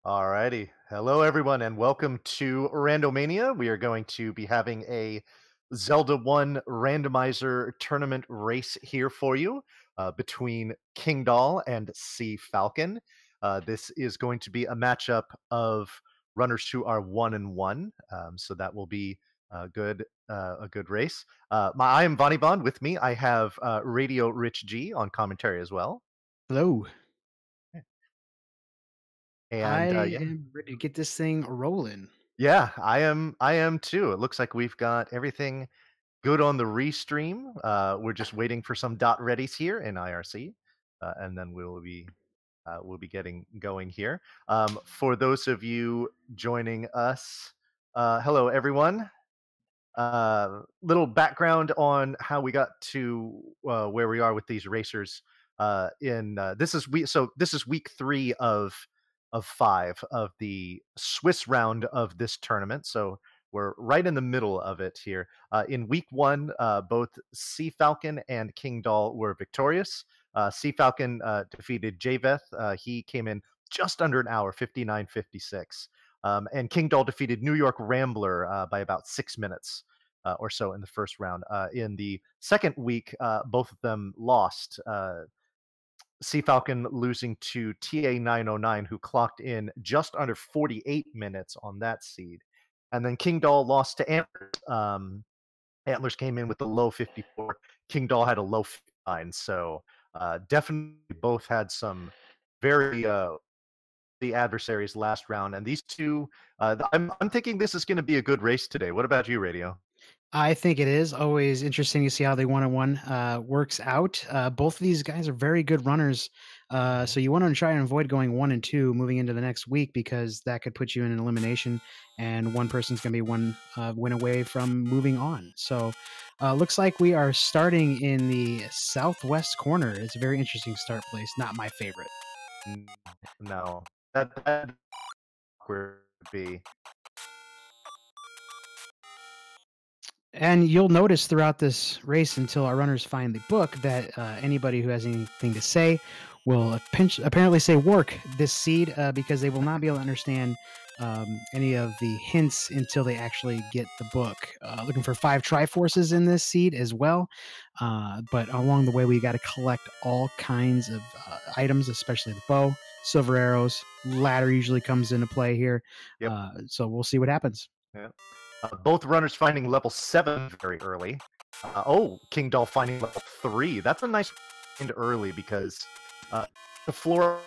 Alrighty. Hello, everyone, and welcome to Randomania. We are going to be having a Zelda 1 randomizer tournament race here for you between kingdahl and cfalcon. This is going to be a matchup of runners who are 1-1, so that will be a good race. I am Vonnie Bond. With me, I have Radio Rich G on commentary as well. Hello. I And yeah, am ready to get this thing rolling. Yeah, I am too. It looks like we've got everything good on the restream. We're just waiting for some dot readies here in IRC, and then we'll be getting going here. For those of you joining us, hello everyone. Little background on how we got to where we are with these racers. In this is week 3 of 5 of the Swiss round of this tournament. So we're right in the middle of it here. In week 1, both cfalcon and kingdahl were victorious. cfalcon defeated Javeth. He came in just under an hour, 59:56. And kingdahl defeated New York Rambler by about 6 minutes or so in the first round. In the second week, both of them lost. cfalcon losing to TA909, who clocked in just under 48 minutes on that seed. And then kingdahl lost to Antlers. Antlers came in with a low 54. Kingdahl had a low 59. So definitely both had some very the adversaries last round. And these two, I'm thinking this is going to be a good race today. What about you, Radio? I think it is always interesting to see how they one-on-one works out. Both of these guys are very good runners, Mhm. so you want to try and avoid going 1 and 2 moving into the next week because that could put you in an elimination, and one person's going to be one win away from moving on. So, looks like we are starting in the southwest corner. It's a very interesting start place. Not my favorite. No, that would be. And you'll notice throughout this race until our runners find the book that anybody who has anything to say will apparently say work this seed because they will not be able to understand any of the hints until they actually get the book. Looking for 5 Triforces in this seed as well. But along the way, we got to collect all kinds of items, especially the bow, silver arrows, ladder usually comes into play here. Yep. So we'll see what happens. Yeah. Both runners finding level 7 very early. Kingdahl finding level 3. That's a nice find early because the floor.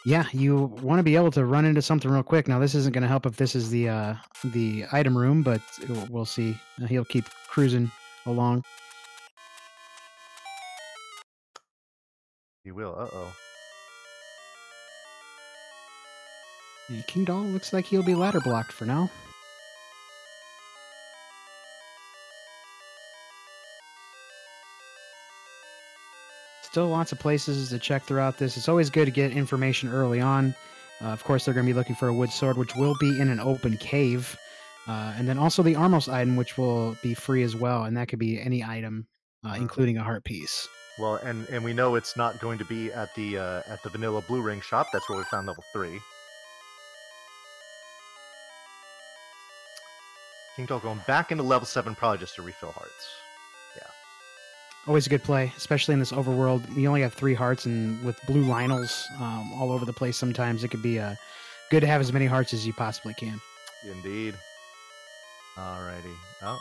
Yeah, you want to be able to run into something real quick. Now, this isn't going to help if this is the item room, but we'll see. He'll keep cruising along. You will. Uh-oh. And Kingdahl looks like he'll be ladder blocked for now. Still lots of places to check throughout this. It's always good to get information early on. Of course, they're going to be looking for a wood sword, which will be in an open cave. And then also the Armos item, which will be free as well. And that could be any item, including a heart piece. Well, and we know it's not going to be at the vanilla blue ring shop. That's where we found level 3. Kingdahl going back into level 7 probably just to refill hearts. Yeah. Always a good play, especially in this overworld. You only have 3 hearts, and with blue Lionels all over the place, sometimes it could be good to have as many hearts as you possibly can. Indeed. Alrighty. Oh,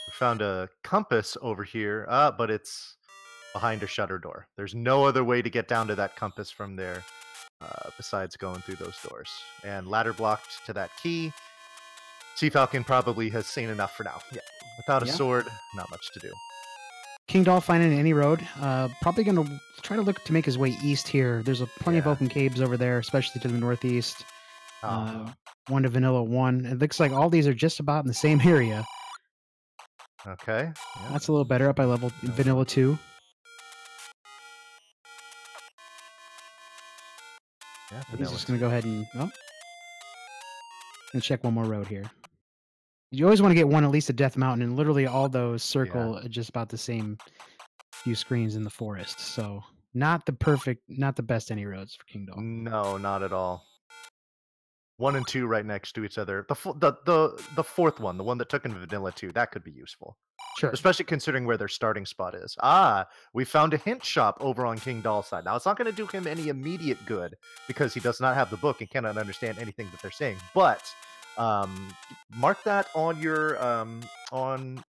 we found a compass over here, but it's behind a shutter door. There's no other way to get down to that compass from there besides going through those doors. And ladder blocked to that key. cfalcon probably has seen enough for now. Yeah. Without a Yeah. sword, not much to do. Kingdahl finding any road. Probably going to try to look to make his way east here. There's plenty of Yeah. open caves over there, especially to the northeast. Uh-huh. One to Vanilla 1. It looks like all these are just about in the same area. Okay. Yeah. That's a little better up by level Vanilla 2. Yeah. He's Vanilla just going to go 2. ahead and check one more road here. You always want to get one at least at Death Mountain, and literally all those Yeah. circle just about the same few screens in the forest. So not the best any roads for kingdahl. No, not at all. 1 and 2 right next to each other. The fourth one, the one that took in vanilla 2, that could be useful. Sure. Especially considering where their starting spot is. Ah, we found a hint shop over on King Doll's side. Now, it's not going to do him any immediate good because he does not have the book and cannot understand anything that they're saying. But um, mark that on your on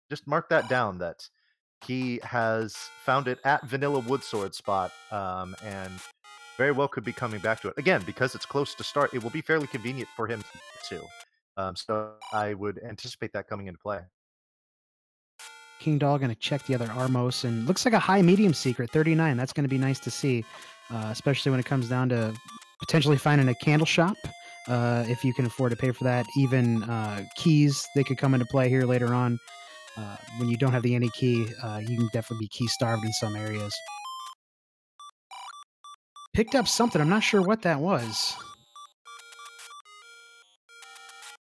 just mark that down that he has found it at Vanilla Woodsword spot, and very well could be coming back to it again because it's close to start. It will be fairly convenient for him to get to. So I would anticipate that coming into play. Kingdahl gonna check the other Armos, and looks like a high medium secret, 39. That's gonna be nice to see, especially when it comes down to potentially finding a candle shop. If you can afford to pay for that, even keys they could come into play here later on. When you don't have the any key, you can definitely be key starved in some areas. Picked up something. I'm not sure what that was.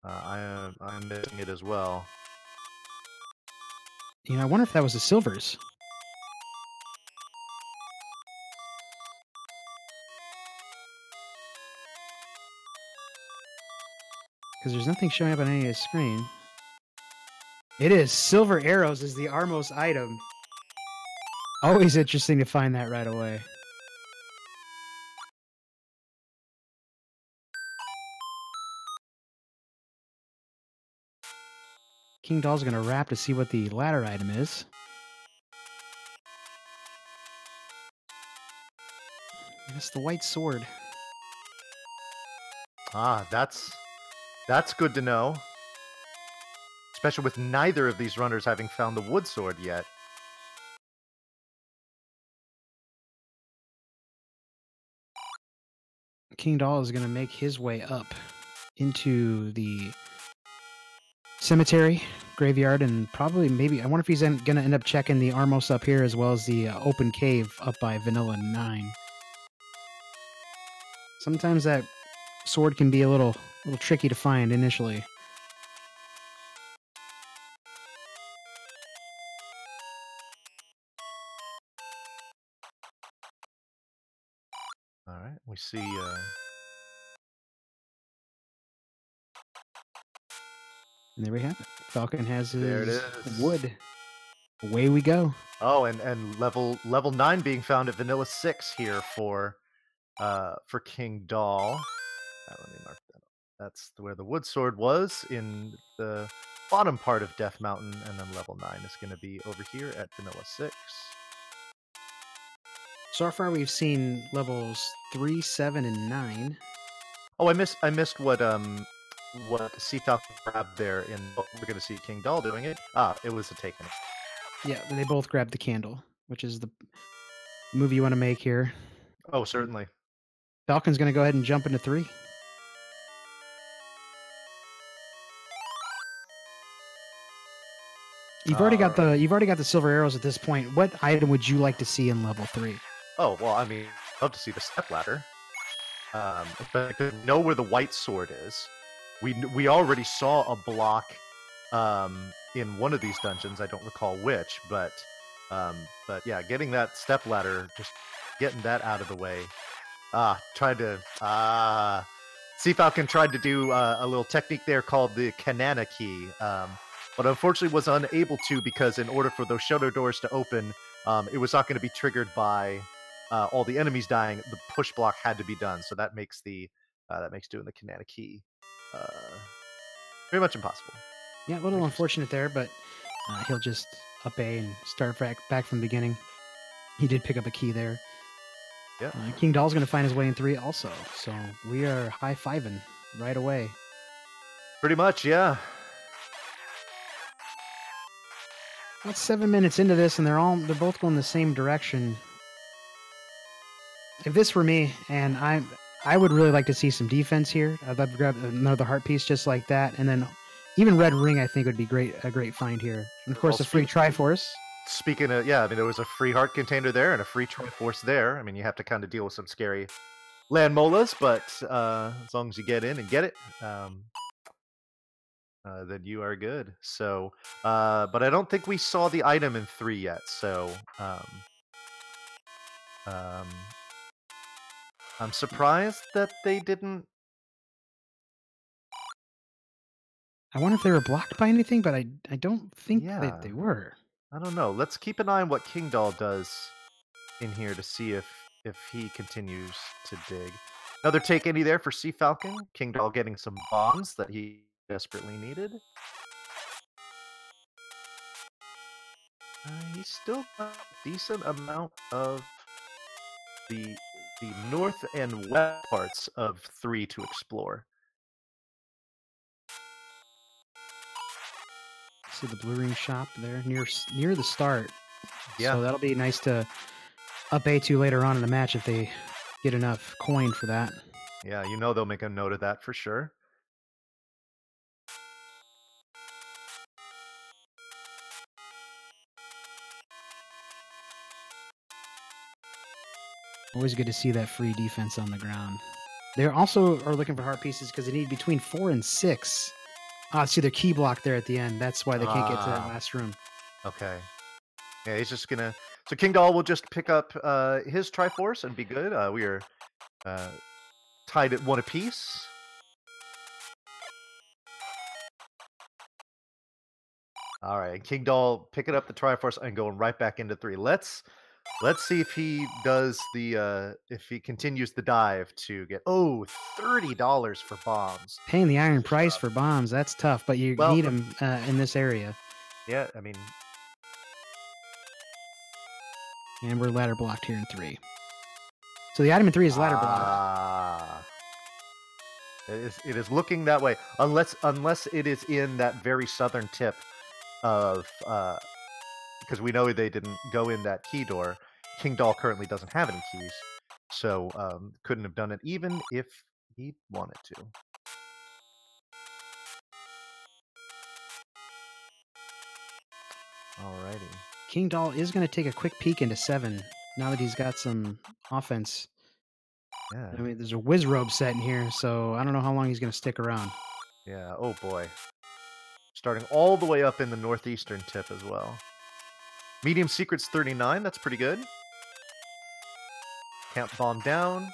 I'm missing it as well. You know, I wonder if that was the silvers. Because there's nothing showing up on any of the screen. It is silver arrows is the Armos item. Always interesting to find that right away. Kingdahl's gonna rap to see what the ladder item is. It's the white sword. Ah, that's good to know. Especially with neither of these runners having found the wood sword yet. Kingdahl is gonna make his way up into the cemetery, graveyard, and probably maybe I wonder if he's gonna end up checking the Armos up here as well as the open cave up by Vanilla 9. Sometimes that sword can be a little tricky to find initially. All right, we see. And there we have it. Falcon has There it his is. wood. Away we go. Oh, and level 9 being found at Vanilla 6 here for King Doll. Let me mark that up. That's where the wood sword was in the bottom part of Death Mountain, and then level 9 is going to be over here at Vanilla 6. So far, we've seen levels 3, 7, and 9. Oh, I missed what cfalcon grabbed there in. Oh, we're going to see King Doll doing it. Ah, it was a taken. Yeah, they both grabbed the candle, which is the move you want to make here. Oh, certainly. Falcon's going to go ahead and jump into 3. You've already got the silver arrows at this point. What item would you like to see in level 3? Oh well, I mean, love to see the step ladder. But I could know where the white sword is. We already saw a block in one of these dungeons. I don't recall which, but yeah, getting that step ladder, just getting that out of the way. cfalcon tried to do a little technique there called the Kanana key, but unfortunately was unable to because in order for those shutter doors to open, it was not going to be triggered by all the enemies dying. The push block had to be done, so that makes doing the Kanana key very much impossible. Yeah, a little unfortunate there, but he'll just up A and start back from the beginning. He did pick up a key there. Yeah. Kingdahl's going to find his way in 3 also, so we are high-fiving right away. Pretty much, yeah. About 7 minutes into this, and they're both going the same direction. If this were me, and I would really like to see some defense here. I'd love to grab another heart piece just like that, and then even red ring I think would be a great find here. And of course, a free Triforce. Speaking of, yeah, I mean, there was a free heart container there and a free Triforce there. I mean, you have to kind of deal with some scary land molas, but as long as you get in and get it, then you are good. So, but I don't think we saw the item in 3 yet. So, Um, I'm surprised that they didn't. I wonder if they were blocked by anything, but I don't think that Yeah, they were. I don't know. Let's keep an eye on what kingdahl does in here to see if he continues to dig. Another take any there for Sea Falcon. Kingdahl getting some bombs that he desperately needed. He's still got a decent amount of the the north and west parts of 3 to explore. See the blue ring shop there near the start. Yeah, So that'll be nice to up A2 later on in the match if they get enough coin for that. yeah, you know they'll make a note of that for sure. Always good to see that free defense on the ground. They also are looking for heart pieces because they need between 4 and 6. Ah, see their key block there at the end. That's why they can't get to that Ah, last room. okay. Yeah, he's just gonna. So Kingdahl will just pick up his Triforce and be good. We are uh, tied at 1 apiece. All right, Kingdahl picking up the Triforce and going right back into 3. Let's see if he does the if he continues the dive to get $30 for bombs. Paying the iron Good price job. for bombs, that's tough, but you Well, need them in this area. yeah, I mean, And we're ladder blocked here in 3. So the item in 3 is ladder block. ah, it is looking that way unless it is in that very southern tip of because we know they didn't go in that key door. Kingdahl currently doesn't have any keys, so couldn't have done it even if he wanted to. Alrighty. King Doll is going to take a quick peek into 7 now that he's got some offense. Yeah. I mean, there's a whiz robe set in here, so I don't know how long he's going to stick around. Yeah. Oh boy. Starting all the way up in the northeastern tip as well. Medium secrets 39. That's pretty good. Can't bomb down.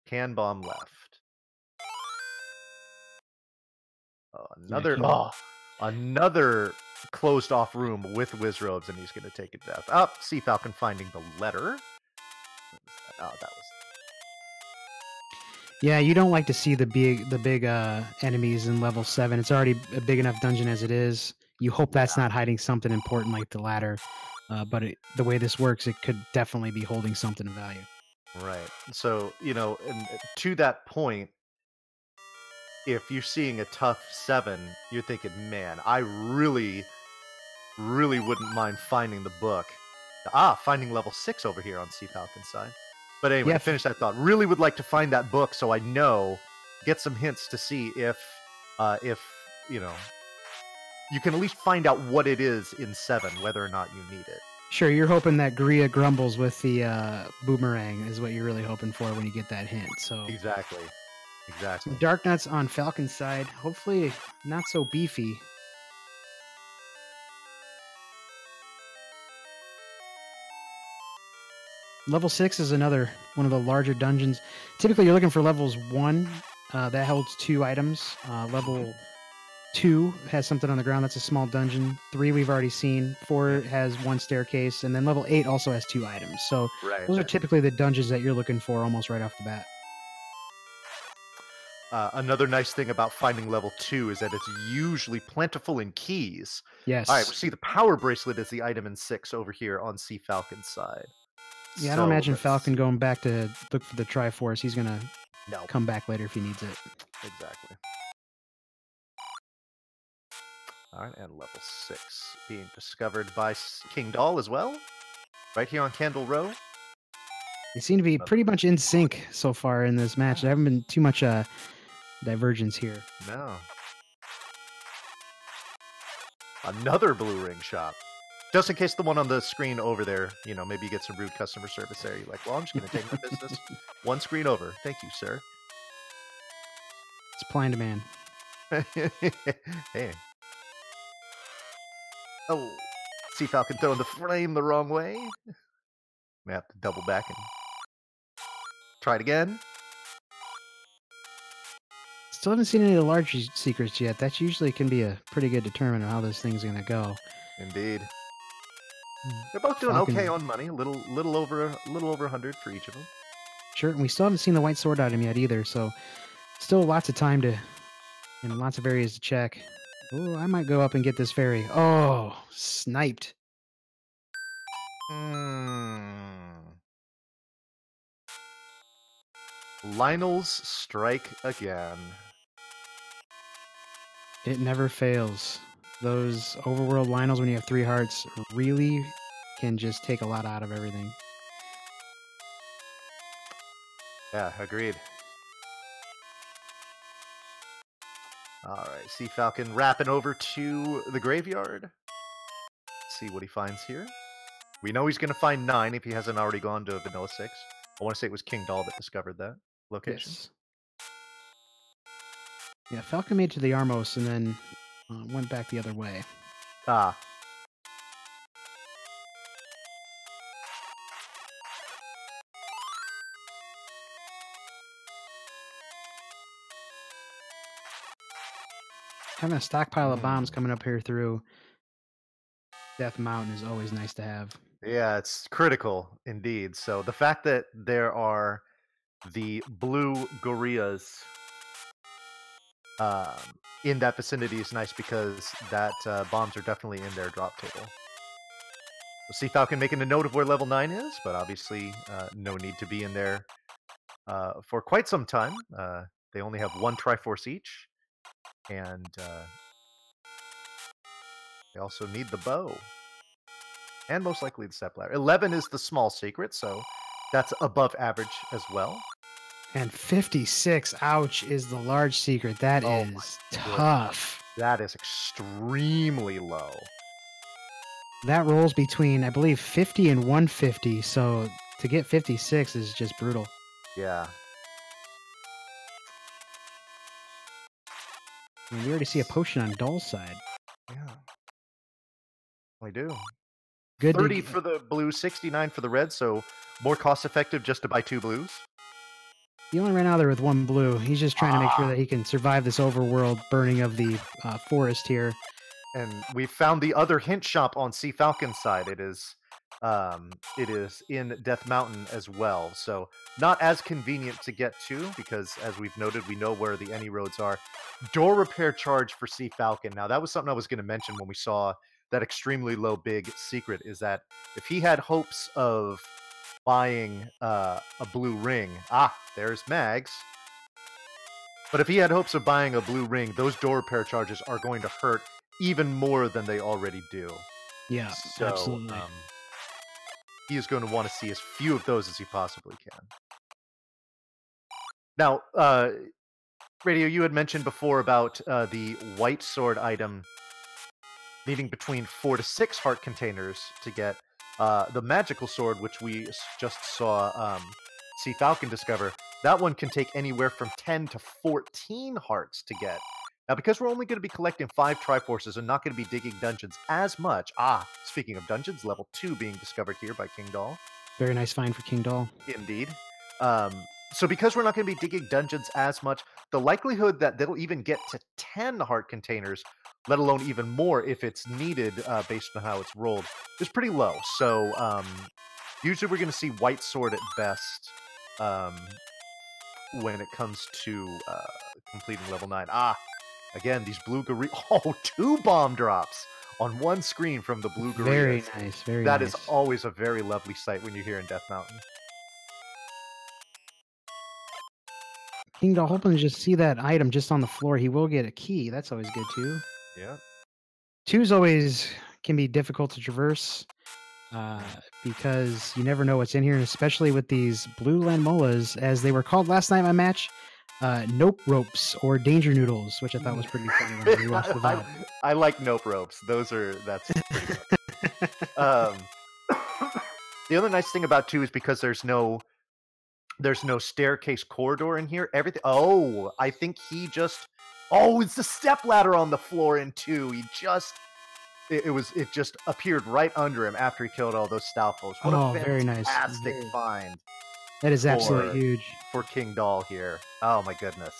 Can bomb left. Oh, Yeah, another. Oh, another closed off room with whiz robes, and he's going to take a death. Up. Sea Falcon finding the letter. What was that? Oh, that was. Yeah, you don't like to see the big enemies in level 7. It's already a big enough dungeon as it is. You hope that's not hiding something important like the ladder. But the way this works, it could definitely be holding something of value. Right. So, and to that point, if you're seeing a tough 7, you're thinking, man, I really, really wouldn't mind finding the book. Finding level 6 over here on Sea Falcon's side. But anyway, Yeah, to finish that thought, really would like to find that book so I know, get some hints to see if, you can at least find out what it is in 7, whether or not you need it. sure. You're hoping that Gria grumbles with the boomerang is what you're really hoping for when you get that hint. So Exactly. Exactly. some dark nuts on Falcon's side. Hopefully not so beefy. Level 6 is another one of the larger dungeons. Typically, you're looking for levels 1. That holds 2 items. Level 2 has something on the ground. That's a small dungeon. 3 we've already seen. 4 has 1 staircase. And then level 8 also has 2 items. So Right. those are typically the dungeons that you're looking for almost right off the bat. Another nice thing about finding level 2 is that it's usually plentiful in keys. All right, we Yes. see the power bracelet is the item in 6 over here on Sea Falcon's side. Yeah, I don't So imagine let's Falcon going back to look for the Triforce. He's going to no, come back later if he needs it. exactly. All right, and level 6 being discovered by Kingdahl as well, right here on Candle Row. They seem to be pretty much in sync so far in this match. There haven't been too much divergence here. No. Another blue ring shop. Just in case the one on the screen over there, maybe you get some rude customer service there. You're like, well, I'm just going to take my business one screen over. Thank you, sir. Supply and demand. Hey. Oh, Sea Falcon throwing the frame the wrong way. We have to double back and try it again. Still haven't seen any of the large secrets yet. That usually can be a pretty good determinant of how this thing's gonna go. Indeed. Mm. They're both doing okay Falcon, on money. Little over 100 for each of them. sure. And we still haven't seen the white sword item yet either. So still lots of time to and lots of areas to check. Oh, I might go up and get this fairy. Oh, sniped. Hmm. Lionel's strike again. It never fails. Those overworld Lionels, when you have 3 hearts, really can just take a lot out of everything. Yeah, agreed. All right, Sea Falcon wrapping over to the graveyard. See what he finds here. We know he's going to find 9 if he hasn't already gone to Vanilla 6. I want to say it was kingdahl that discovered that location. Yes. Yeah, Falcon made it to the Armos and then went back the other way. Ah, Having a stockpile of bombs hmm. coming up here through Death Mountain is always nice to have. Yeah, it's critical indeed. So the fact that there are the blue gorillas um, in that vicinity is nice because that bombs are definitely in their drop table. We'll see Falcon making a note of where level 9 is, but obviously no need to be in there for quite some time. They only have 1 Triforce each, and they also need the bow, and most likely the step ladder. 11 is the small secret, so that's above average as well. And 56, ouch, is the large secret. That Oh my is goodness. tough. That is extremely low. That rolls between, I believe, 50 and 150. So to get 56 is just brutal. Yeah. I mean, we already see a potion on Dull's side. Yeah. We do. Good 30 to, for the blue, 69 for the red, so more cost effective just to buy 2 blues. he only ran out there with 1 blue. He's just trying to make sure Ah. that he can survive this overworld burning of the forest here. And we found the other hint shop on Sea Falcon's side. It is in Death Mountain as well. So not as convenient to get to because, as we've noted, we know where the any roads are. Door repair charge for Sea Falcon. Now that was something I was going to mention when we saw that extremely low big secret. Is that if he had hopes of buying a blue ring, there's Mags. But if he had hopes of buying a blue ring, those door repair charges are going to hurt even more than they already do. Yeah, So absolutely. he is going to want to see as few of those as he possibly can. Now, Radio, you had mentioned before about the white sword item needing between 4 to 6 heart containers to get the magical sword, which we just saw Sea Falcon discover. That one can take anywhere from 10 to 14 hearts to get. Now, because we're only going to be collecting 5 Triforces and not going to be digging dungeons as much. Speaking of dungeons, level 2 being discovered here by kingdahl. Very nice find for kingdahl. Indeed. So because we're not going to be digging dungeons as much, the likelihood that they'll even get to 10 heart containers, let alone even more if it's needed based on how it's rolled, is pretty low. So usually we're going to see white sword at best when it comes to completing level 9. Again, these blue gorillas. 2 bomb drops on one screen from the blue gorillas. Very nice, very That nice. is always a very lovely sight when you're here in Death Mountain. Kingdahl, hoping to just see that item just on the floor. He will get a key. That's always good too. Yeah. 2's always can be difficult to traverse because you never know what's in here, and especially with these blue Landmolas, as they were called last night in my match, nope ropes or danger noodles, which I thought was pretty funny when we watched the VOD. I like nope ropes. That's pretty fun. The other nice thing about 2 is because there's no staircase corridor in here. Everything. I think he just. It's the step ladder on the floor in 2. it just appeared right under him after he killed all those Stalfos. What a Oh, very nice. fantastic find That is absolutely for huge. Kingdahl here. Oh my goodness.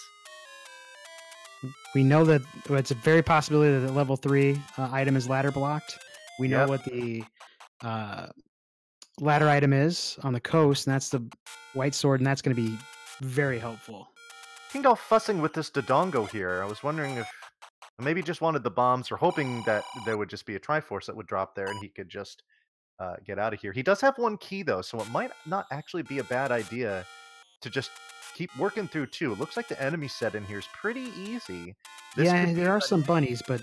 We know that it's a very possibility that the level 3 item is ladder blocked. We know Yep. what the uh, ladder item is on the coast, and that's the white sword, and that's going to be very helpful. Kingdahl fussing with this Dodongo here. I was wondering if maybe he just wanted the bombs or hoping that there would just be a Triforce that would drop there and he could just get out of here. He does have one key though, so it might not actually be a bad idea to just keep working through two. It looks like the enemy set in here is pretty easy. This Yeah, could be there are some bunnies, but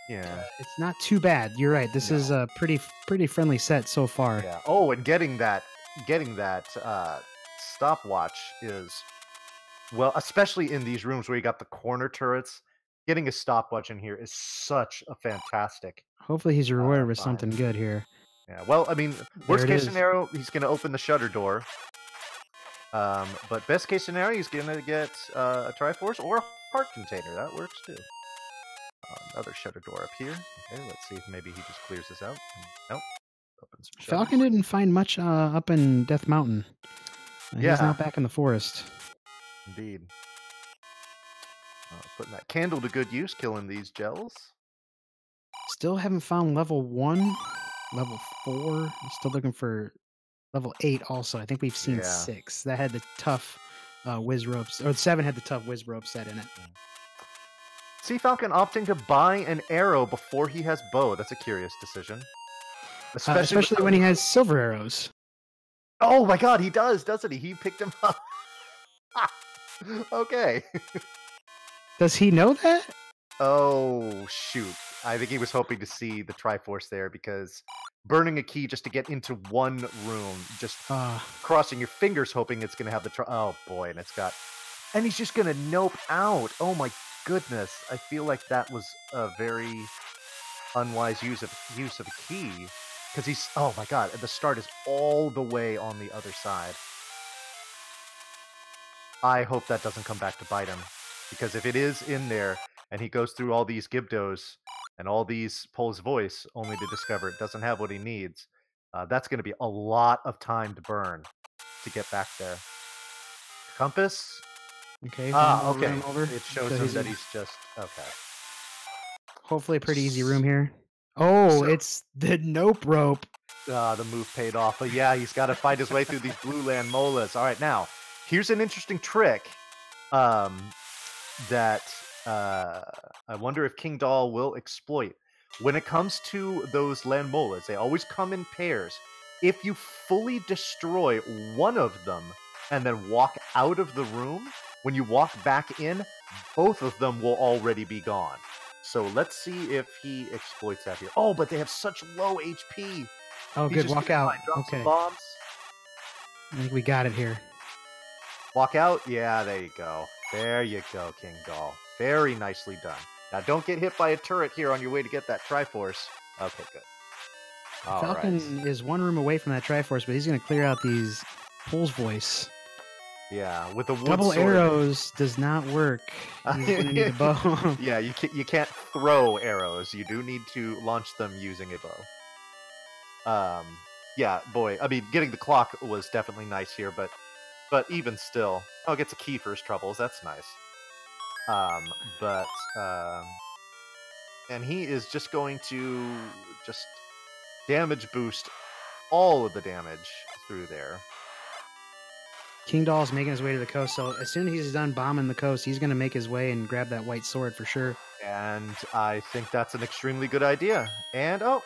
yeah. it's not too bad. You're right. This is a pretty friendly set so far. Yeah. Oh, and getting that stopwatch is well, especially in these rooms where you got the corner turrets. Getting a stopwatch in here is such a fantastic Hopefully, he's rewarded with find. something good here. Yeah. Well, I mean, There worst it case is. scenario, he's going to open the shutter door. But best case scenario, he's going to get a Triforce or a heart container. That works too. Another shutter door up here. Okay, let's see if maybe he just clears this out. Nope. Open some shutters. Falcon didn't find much up in Death Mountain. He's now Yeah. back in the forest. Indeed. Putting that candle to good use, killing these gels. Still haven't found level 1, level 4. Still looking for level 8 also. I think we've seen 6. That had the tough whiz ropes, or 7 had the tough whiz rope set in it. cfalcon opting to buy an arrow before he has bow. That's a curious decision. Especially when he has silver arrows. Oh my god, he does, doesn't he? He picked him up. Okay. Does he know that? Oh, shoot. I think he was hoping to see the Triforce there because burning a key just to get into one room, just crossing your fingers hoping it's going to have the... Oh, boy, and it's got... And he's just going to nope out. Oh, my goodness. I feel like that was a very unwise use of a key because he's... Oh, my God. The start is all the way on the other side. I hope that doesn't come back to bite him. Because if it is in there, and he goes through all these Gibdos and all these Pole's voice, only to discover it doesn't have what he needs, that's going to be a lot of time to burn to get back there. Compass? Okay. Okay. Over. It shows him that he's just... Okay. Hopefully a pretty easy room here. Oh, it's the nope rope. The move paid off. But yeah, he's got to fight his way through these blue land molas. All right, now, here's an interesting trick. That I wonder if Kingdahl will exploit. When it comes to those landmolas, they always come in pairs. If you fully destroy one of them and then walk out of the room, when you walk back in, both of them will already be gone. So let's see if he exploits that here. Oh, but they have such low HP. Oh, good. Walk out. Okay. Bombs. I think we got it here. Walk out? Yeah, there you go. There you go, Kingdahl. Very nicely done. Now, don't get hit by a turret here on your way to get that Triforce. Okay, good. All Falcon is one room away from that Triforce, but he's going to clear out these Pole's voice. Yeah, with the wood double sword. Arrows does not work. He's going to need a bow. Yeah, you can't throw arrows. You do need to launch them using a bow. Yeah, boy. I mean, getting the clock was definitely nice here, but even still, gets a key for his troubles. That's nice. And he is just going to just damage boost all of the damage through there. Kingdahl is making his way to the coast, so as soon as he's done bombing the coast, he's going to make his way and grab that white sword for sure. And I think that's an extremely good idea. And, oh,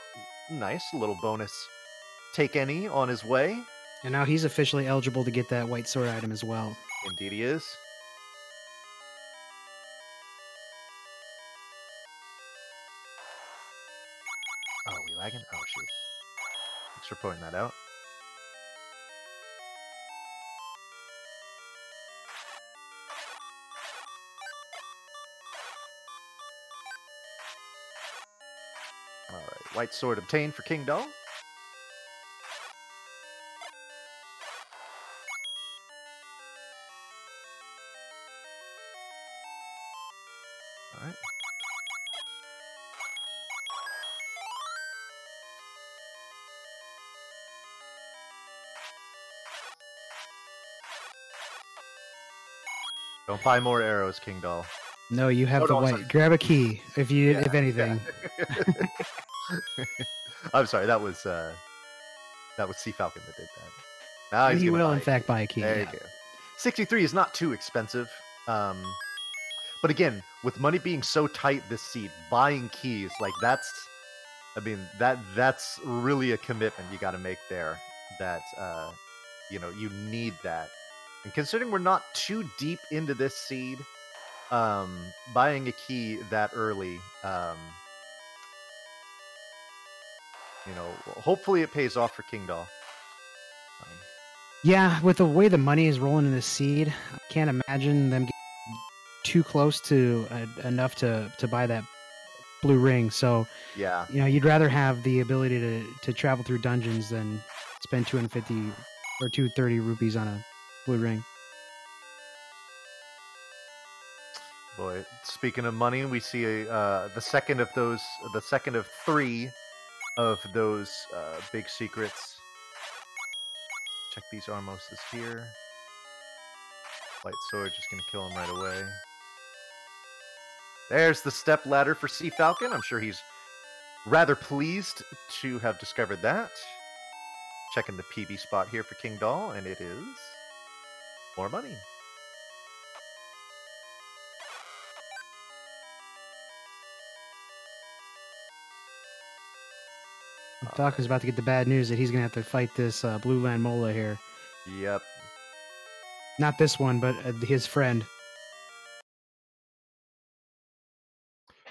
nice little bonus. Take any on his way. And now he's officially eligible to get that white sword item as well. Indeed he is. Oh, are we lagging? Oh, shoot. Thanks for pointing that out. Alright, white sword obtained for Kingdahl. Alright. Don't buy more arrows, Kingdahl. No, you have Oh, the no, I'm white. sorry. Grab a key Yeah, if yeah. anything. I'm sorry, that was Sea Falcon that did that. Now And he's he gonna will, buy in a key. fact, buy a key. There you Yeah. go. 63 is not too expensive. But again, with money being so tight this seed, buying keys, like that's really a commitment you gotta make there. That you need that. And considering we're not too deep into this seed, buying a key that early, hopefully it pays off for Kingdahl. Yeah, with the way the money is rolling in the seed, I can't imagine them getting too close to enough to buy that blue ring. So, Yeah. you'd rather have the ability to travel through dungeons than spend 250 or 230 rupees on a blue ring. Boy, speaking of money, we see the second of three of those big secrets. Check these Armoses here. Light sword just gonna kill him right away. There's the step ladder for Sea Falcon. I'm sure he's rather pleased to have discovered that. Checking the PB spot here for Kingdahl, and it is more money. Falcon's about to get the bad news that he's gonna have to fight this blue land mola here. Yep. Not this one, but his friend.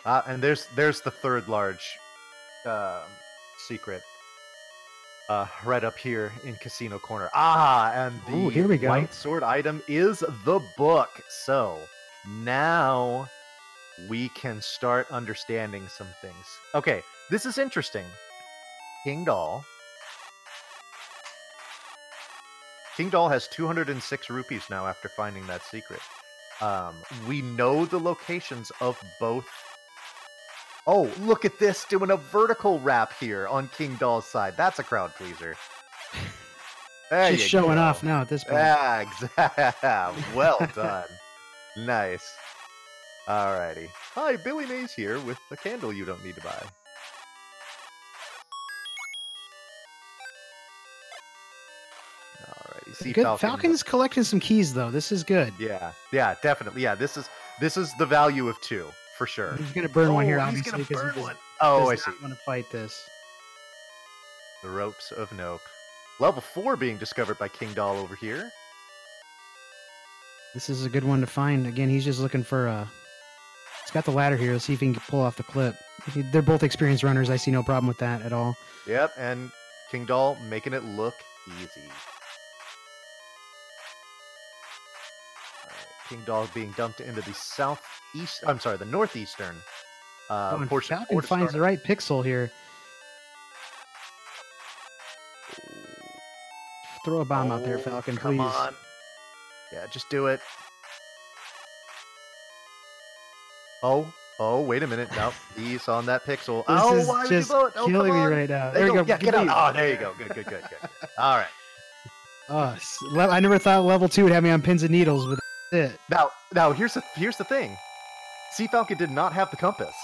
And there's the third large secret. Right up here in Casino Corner. And Ooh, the here we go. light sword item is the book. So now we can start understanding some things. Okay, this is interesting. Kingdahl has 206 rupees now after finding that secret. We know the locations of both. Oh, look at this, doing a vertical wrap here on Kingdahl's side. That's a crowd pleaser. There Just you showing go. off now at this point. Yeah, exactly. Well done. Nice. Alrighty. Hi, Billy Mays here with a candle you don't need to buy. Alrighty. See, Good. Falcon's collecting some keys though. This is good. Yeah, definitely. Yeah, this is the value of 2 for sure. He's gonna burn one here, He's obviously. gonna burn one. Oh, I does see. not want to fight this. The ropes of Nope. Level 4 being discovered by Kingdahl over here. This is a good one to find. Again, he's just looking for he's got the ladder here. Let's see if he can pull off the clip. They're both experienced runners. I see no problem with that at all. Yep, and Kingdahl making it look easy. Kingdahl being dumped into the northeastern portion. Falcon finds the right pixel here. Throw a bomb out there, Falcon, please. Come on. Yeah, just do it. Oh, wait a minute. Nope, he's on that pixel. This is why would just you vote? killing me right now. There you go. Yeah, get out. Oh, there you go. Good. All right. I never thought level 2 would have me on pins and needles, but that's it. Now here's the thing. Sea Falcon did not have the compass,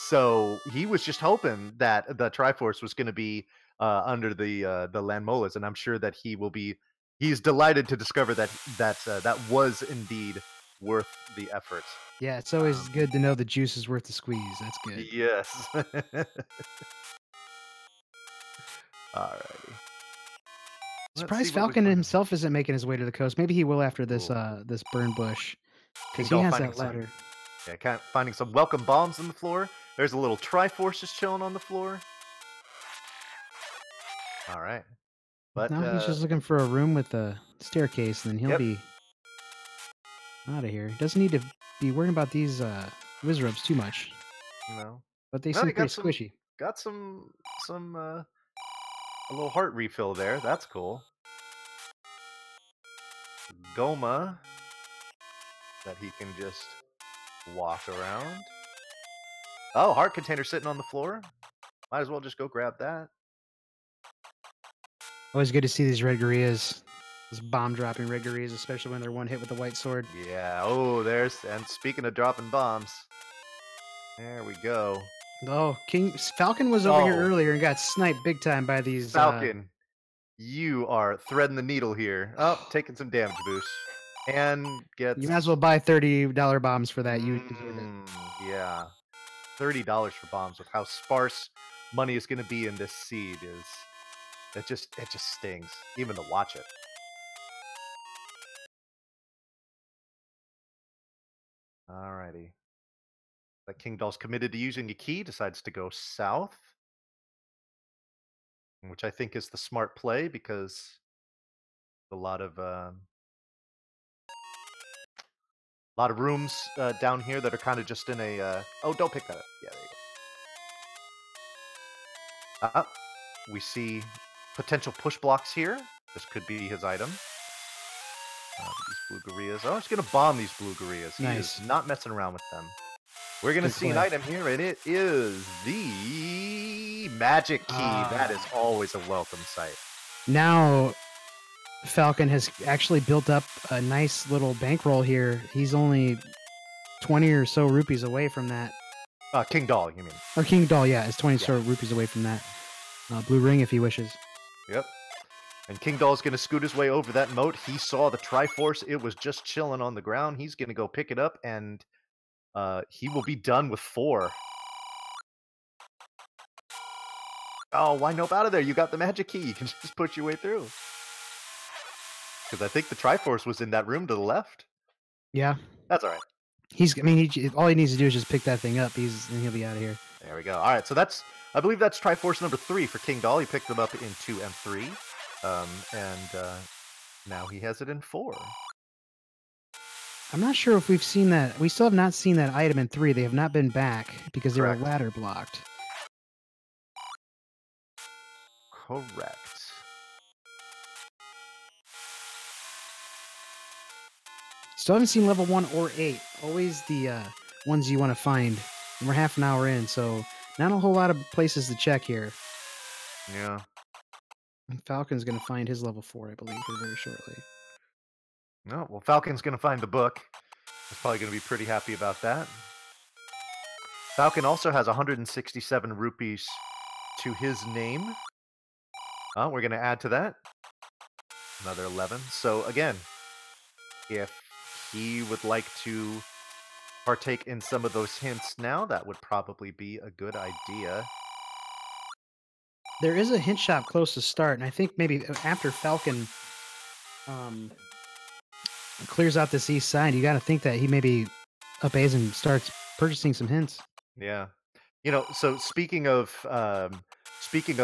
so he was just hoping that the Triforce was going to be under the land molas, and I'm sure that he will be. He's delighted to discover that was indeed worth the effort. Yeah, it's always good to know the juice is worth the squeeze. That's good. Yes. Alrighty. Surprised Falcon himself isn't making his way to the coast. Maybe he will after this this burn bush, because he has that ladder. Yeah, finding some welcome bombs on the floor. There's a little Triforce just chilling on the floor. All right. But now he's just looking for a room with a staircase, and then he'll be out of here. He doesn't need to be worrying about these wizards too much. No. But they seem pretty squishy. Got a little heart refill there. That's cool. Goma that he can just walk around. Oh, heart container sitting on the floor. Might as well just go grab that. Always good to see these red gorillas. Those bomb dropping riggeries, especially when they're one hit with the white sword. Yeah. Oh, there's and speaking of dropping bombs, there we go. Oh, King Falcon was over here Oh, earlier and got sniped big time by these. Falcon, you are threading the needle here. Oh, taking some damage boost. And You might as gets well buy $30 bombs for that. You deserve it. yeah. $30 for bombs with how sparse money is gonna be in this seed is it just stings, even to watch it. Alrighty. That King Doll's committed to using a key, decides to go south, which I think is the smart play because a lot of rooms down here that are kind of just in a. Oh, don't pick that up. Yeah, there you go. We see potential push blocks here. This could be his item. These blue gorillas. Oh, he's gonna bomb these blue gorillas. He Nice. is not messing around with them. We're gonna Good see an play. item here, and it is the magic key. That is Ah. always a welcome sight. Now, Falcon has actually built up a nice little bankroll here. He's only 20 or so rupees away from that. King Doll, you mean? Or King Doll, yeah, is 20 Yeah. so rupees away from that. Blue ring if he wishes. Yep. And King Doll's gonna scoot his way over that moat. He saw the Triforce. It was just chilling on the ground. He's gonna go pick it up, and he will be done with 4. Oh, why nope out of there? You got the magic key. You can just push your way through. Because I think the Triforce was in that room to the left. Yeah. That's all right. I mean, all he needs to do is just pick that thing up. And he'll be out of here. There we go. All right, so I believe that's Triforce number 3 for King Doll. He picked them up in 2 and 3, now he has it in 4. I'm not sure if we've seen that. We still have not seen that item in 3. They have not been back because they were Correct. ladder blocked. Correct. Still haven't seen level 1 or 8. Always the ones you want to find. And we're half an hour in, so not a whole lot of places to check here. Yeah. And Falcon's going to find his level 4, I believe, here very shortly. No, well, Falcon's going to find the book. He's probably going to be pretty happy about that. Falcon also has 167 rupees to his name. We're going to add to that another 11. So again, if he would like to partake in some of those hints now, that would probably be a good idea. There is a hint shop close to start, and I think maybe after Falcon clears out this east side, you got to think that he maybe upays and starts purchasing some hints. Yeah. So speaking of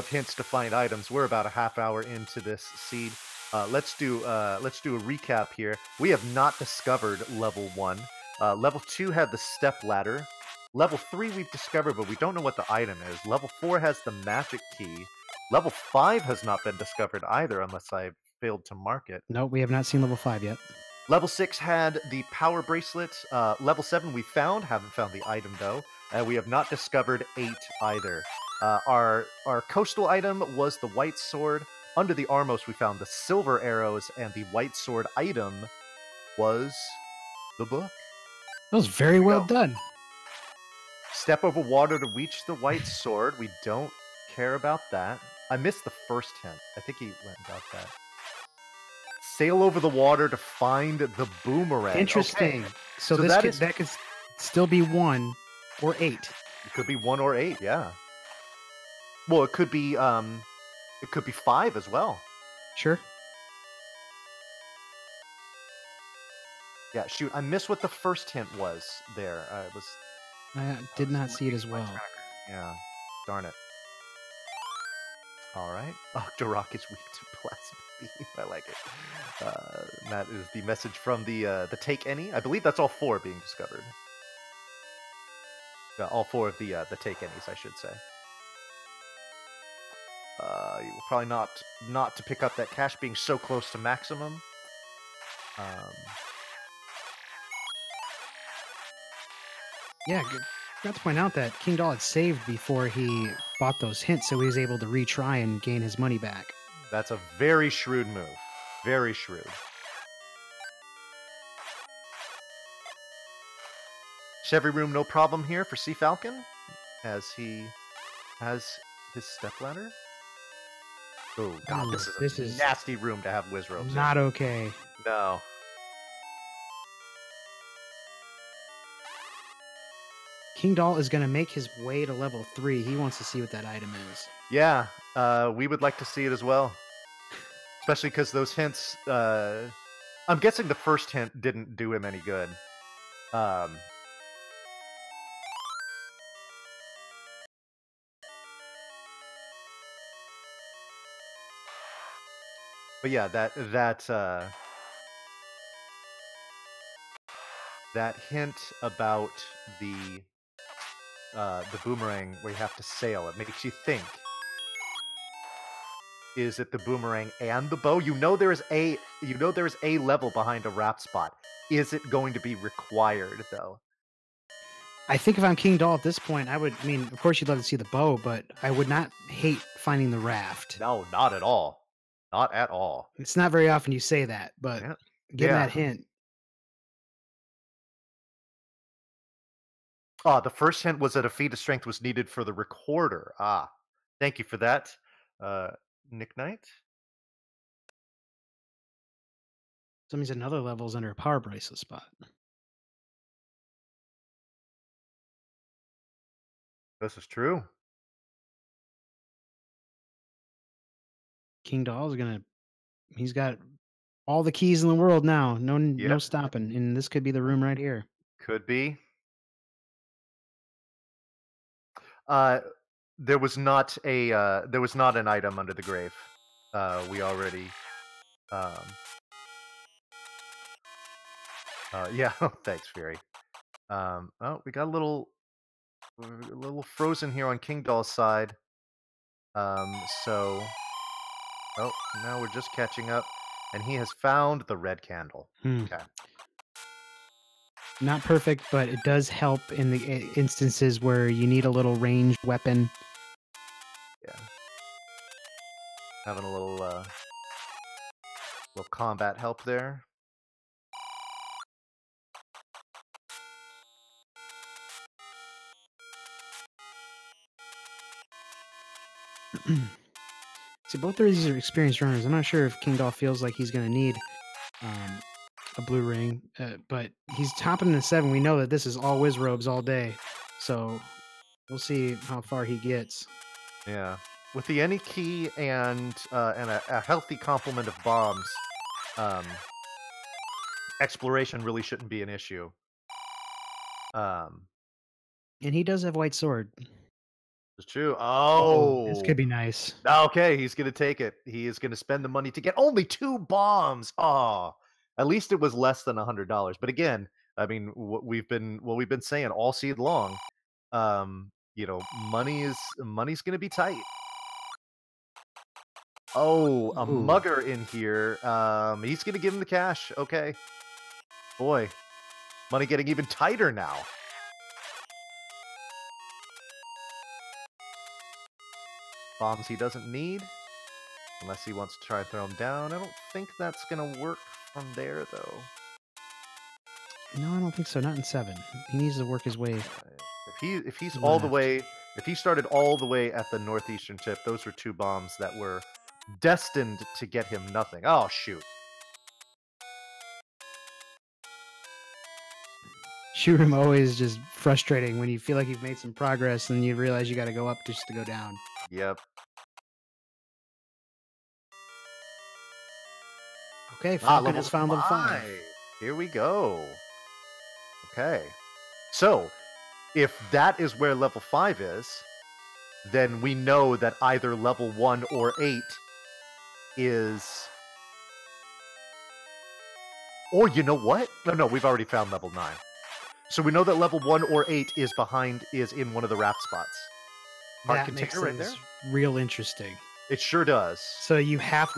hints to find items, we're about a half hour into this seed. Let's do a recap here. We have not discovered level 1. Level 2 had the step ladder. Level 3 we've discovered, but we don't know what the item is. Level 4 has the magic key. Level 5 has not been discovered either, unless I failed to mark it. No, we have not seen level 5 yet. Level 6 had the power bracelet. Level 7 we haven't found the item though. We have not discovered 8 either. Our coastal item was the white sword. Under the Armos we found the silver arrows, and the white sword item was the book. That was very well done. Step over water to reach the white sword. We don't care about that. I missed the first hint. I think he went and got that. Sail over the water to find the boomerang. Interesting. Okay. So that could still be 1 or 8. It could be 1 or 8, yeah. Well, it could be 5 as well. Sure. Yeah, shoot, I missed what the first hint was there. I did not see it as well. Yeah, darn it. All right. Octorok is weak to plasma beam. I like it. That is the message from the Take Any. I believe that's all 4 being discovered. All 4 of the Take Any's, I should say. You will probably not to pick up that cash being so close to maximum. Yeah, got to point out that King Doll had saved before he bought those hints, so he was able to retry and gain his money back. That's a very shrewd move. Very shrewd. Chevy room, no problem here for Sea Falcon, as he has his stepladder. Oh god, Ooh, this is this a is nasty room to have Wizrobes in. not okay. No. Kingdahl is going to make his way to level 3. He wants to see what that item is. Yeah, we would like to see it as well. Especially because those hints, I'm guessing the first hint didn't do him any good. Um, but yeah, that hint about the boomerang where you have to sail, it makes you think. Is it the boomerang and the bow? There is a level behind a wrap spot. Is it going to be required though? I think if I'm Kingdahl at this point, I mean, of course you'd love to see the bow, but I would not hate finding the raft. No, not at all. Not at all. It's not very often you say that, but Yeah. getting Yeah. that hint. Ah, the first hint was that a feat of strength was needed for the recorder. Ah, thank you for that, uh, Nick Knight. So that means another level is under a power bracelet spot. This is true. Kingdahl is gonna. He's got all the keys in the world now. No Yep, stopping. And this could be the room right here. could be. Uh, there was not an item under the grave. We already. Um, yeah. Thanks, Fury. Oh, we got a little frozen here on Kingdahl's side. Um, so, oh, now we're just catching up, and he has found the red candle. Hmm. Okay. Not perfect, but it does help in the instances where you need a little ranged weapon. Yeah. Having a little combat help there. See, both of these are experienced runners. I'm not sure if Kingdahl feels like he's going to need um, a blue ring, but he's topping in the 7. We know that this is all Wizrobes all day, so we'll see how far he gets. Yeah. With the any key and a healthy complement of bombs, um, exploration really shouldn't be an issue. Um, And he does have white sword. it's true. Oh, this Oh, could be nice. okay. He's gonna take it. He is gonna spend the money to get only 2 bombs. Oh, at least it was less than $100. But again, I mean, what we've been saying all season long. Money's gonna be tight. Oh, a Ooh. mugger in here. He's gonna give him the cash. Okay. Boy, money getting even tighter now. Bombs he doesn't need. Unless he wants to try and throw him down. I don't think that's gonna work from there, though. No, I don't think so. Not in 7. He needs to work his way If he's all the left. way, if he started all the way at the northeastern tip, those were 2 bombs that were destined to get him nothing. Oh shoot. Shoot 'em always just frustrating when you feel like you've made some progress and you realize you got to go up just to go down. Yep. Okay, Ah, Falcon level has found level 5. 5. Here we go. Okay. So, if that is where level 5 is, then we know that either level 1 or 8 is... Or you know what? No, we've already found level 9. So we know that level 1 or 8 is in one of the raft spots. Heart That makes container right there? things real interesting. It sure does. So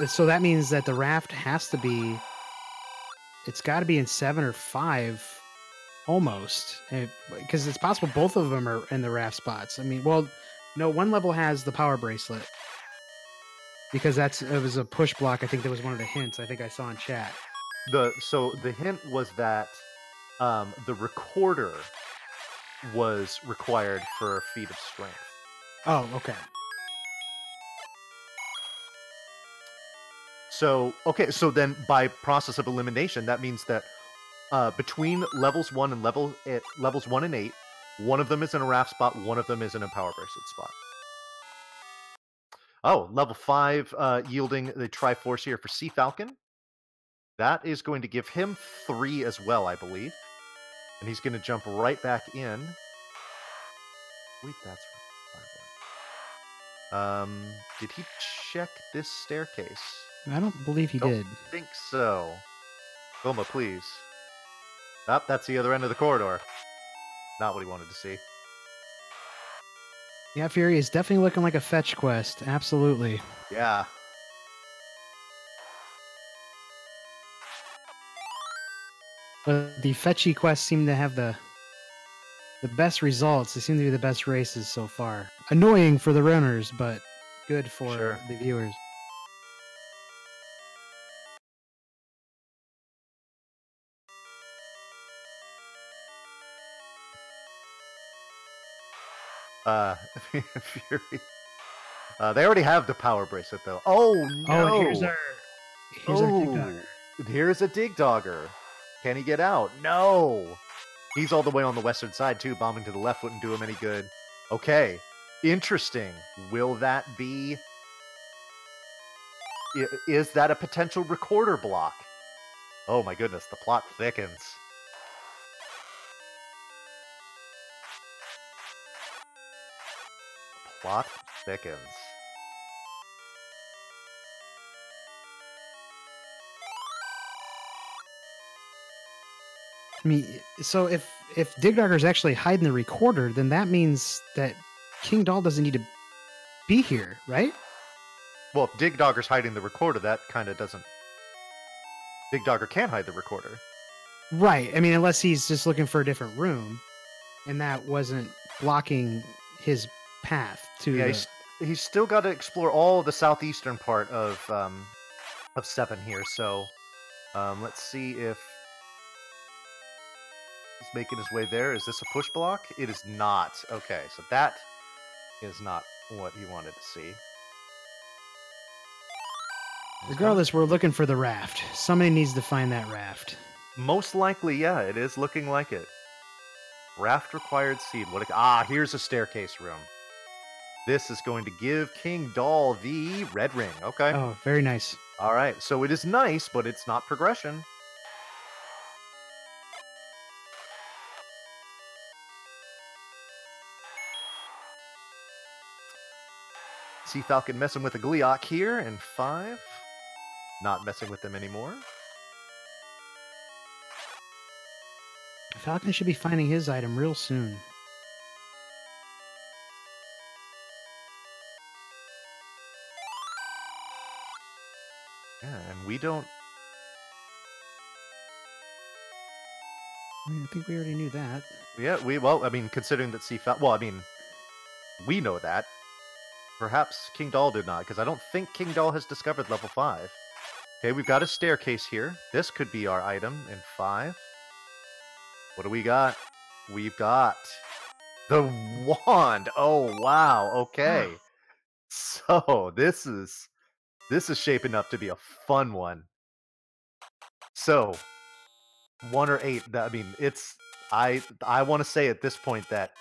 so that means that the raft has to be, it's got to be in 7 or 5 almost. Because it's possible both of them are in the raft spots. I mean, well, no, one level has the power bracelet. because it was a push block. I think that was one of the hints I think I saw in chat. So the hint was that the recorder was required for a feat of strength. Oh, okay. So okay, so then by process of elimination, that means that between levels 1 and levels 1 and 8, one of them is in a raft spot, one of them is in a power bracelet spot. Oh, level 5 yielding the Triforce here for Sea Falcon. That is going to give him 3 as well, I believe. And he's going to jump right back in. Wait, that's right. Did he check this staircase? I don't believe he Don't did. think so. Wilma, please. Oh, that's the other end of the corridor. Not what he wanted to see. Yeah, Fury is definitely looking like a fetch quest. Absolutely. Yeah. But the fetchy quests seem to have the best results. They seem to be the best races so far. Annoying for the runners, but good for Sure. the viewers. Fury. They already have the power bracelet, though. Oh, no! Oh, here's our dig dogger. Here's a dig dogger. Can he get out? No! He's all the way on the western side, too. Bombing to the left wouldn't do him any good. Okay. Interesting. Will that be... Is that a potential recorder block? Oh my goodness, the plot thickens. Plot thickens. I mean, so if Dig Dogger's actually hiding the recorder, then that means that Kingdahl doesn't need to be here, right? Well, if Dig Dogger's hiding the recorder, that kind of doesn't... Dig Dogger can't hide the recorder. Right. I mean, unless he's just looking for a different room, and that wasn't blocking his path to. Yeah, he's still got to explore all the southeastern part of 7 here. So let's see if he's making his way there. Is this a push block? It is not. Okay, so that is not what he wanted to see. Regardless, we're looking for the raft. Somebody needs to find that raft. Most likely, yeah, it is looking like it. Raft required seed. Here's a staircase room. This is going to give Kingdahl the red ring. Okay. Oh, very nice. All right, so it is nice, but it's not progression. Sea Falcon messing with a Gleeok here in 5. Not messing with them anymore. Falcon should be finding his item real soon. Yeah, and we don't... I think we already knew that. Yeah, well, I mean, considering that Sea Falcon... Well, I mean, we know that. Perhaps Kingdahl did not, because I don't think Kingdahl has discovered level 5. Okay, we've got a staircase here. This could be our item in 5. What do we got? We've got the wand. Oh, wow. Okay. So, this is shaping up to be a fun one. So, 1 or 8, I mean, it's... I want to say at this point that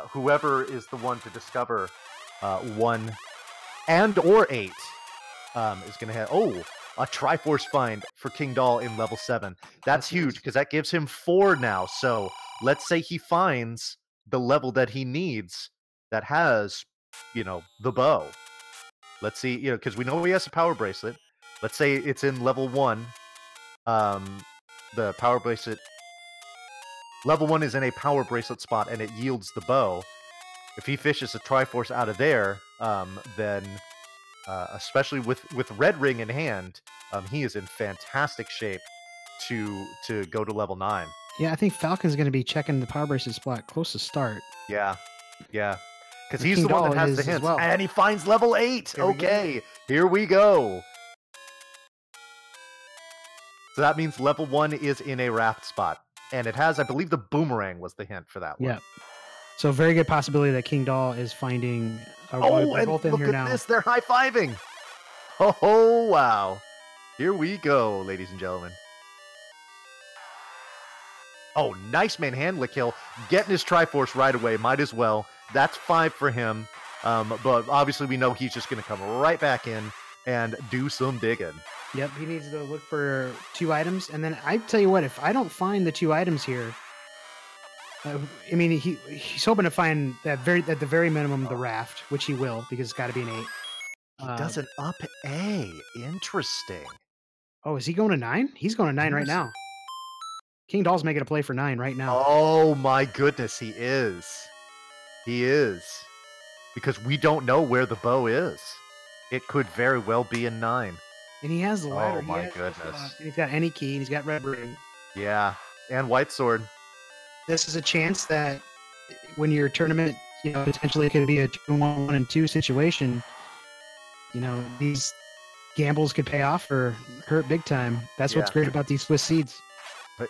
whoever is the one to discover 1 and or 8 is going to have... Oh, a Triforce find for Kingdahl in level 7. That's huge, because that gives him 4 now. So, let's say he finds the level that he needs that has, the bow. Let's see, because we know he has a power bracelet. Let's say it's in level 1. The power bracelet... Level 1 is in a power bracelet spot, and it yields the bow. If he fishes a Triforce out of there, then... especially with Red Ring in hand, he is in fantastic shape to go to level 9. Yeah, I think Falcon's going to be checking the power bracelet spot close to start. Yeah. Because And he's the one that Kingdahl has the is as hints. well. And he finds level 8. Here we go. Okay, here we go. So that means level 1 is in a raft spot. And it has, I believe, the boomerang was the hint for that one. Yeah. So very good possibility that Kingdahl is finding. Oh, They're and both in look here at now. this. They're high-fiving. Oh, wow. Here we go, ladies and gentlemen. Oh, nice manhandler kill. Getting his Triforce right away. Might as well. That's 5 for him. But obviously we know he's just going to come right back in and do some digging. Yep, he needs to look for 2 items. And then I tell you what, if I don't find the 2 items here, I mean, he's hoping to find at the very minimum the raft, which he will because it's got to be an 8. He does an up A. Interesting. Oh, is he going to 9? He's going to 9 right now. Kingdahl's making a play for 9 right now. Oh my goodness, he is. He is. Because we don't know where the bow is. It could very well be a 9. And he has the ladder. Oh my goodness. And he's got any key, and he's got red ring. Yeah, and white sword. This is a chance that when your tournament, potentially could be a 2-1, 1-2 situation, these gambles could pay off or hurt big time. That's what's great about these Swiss seeds.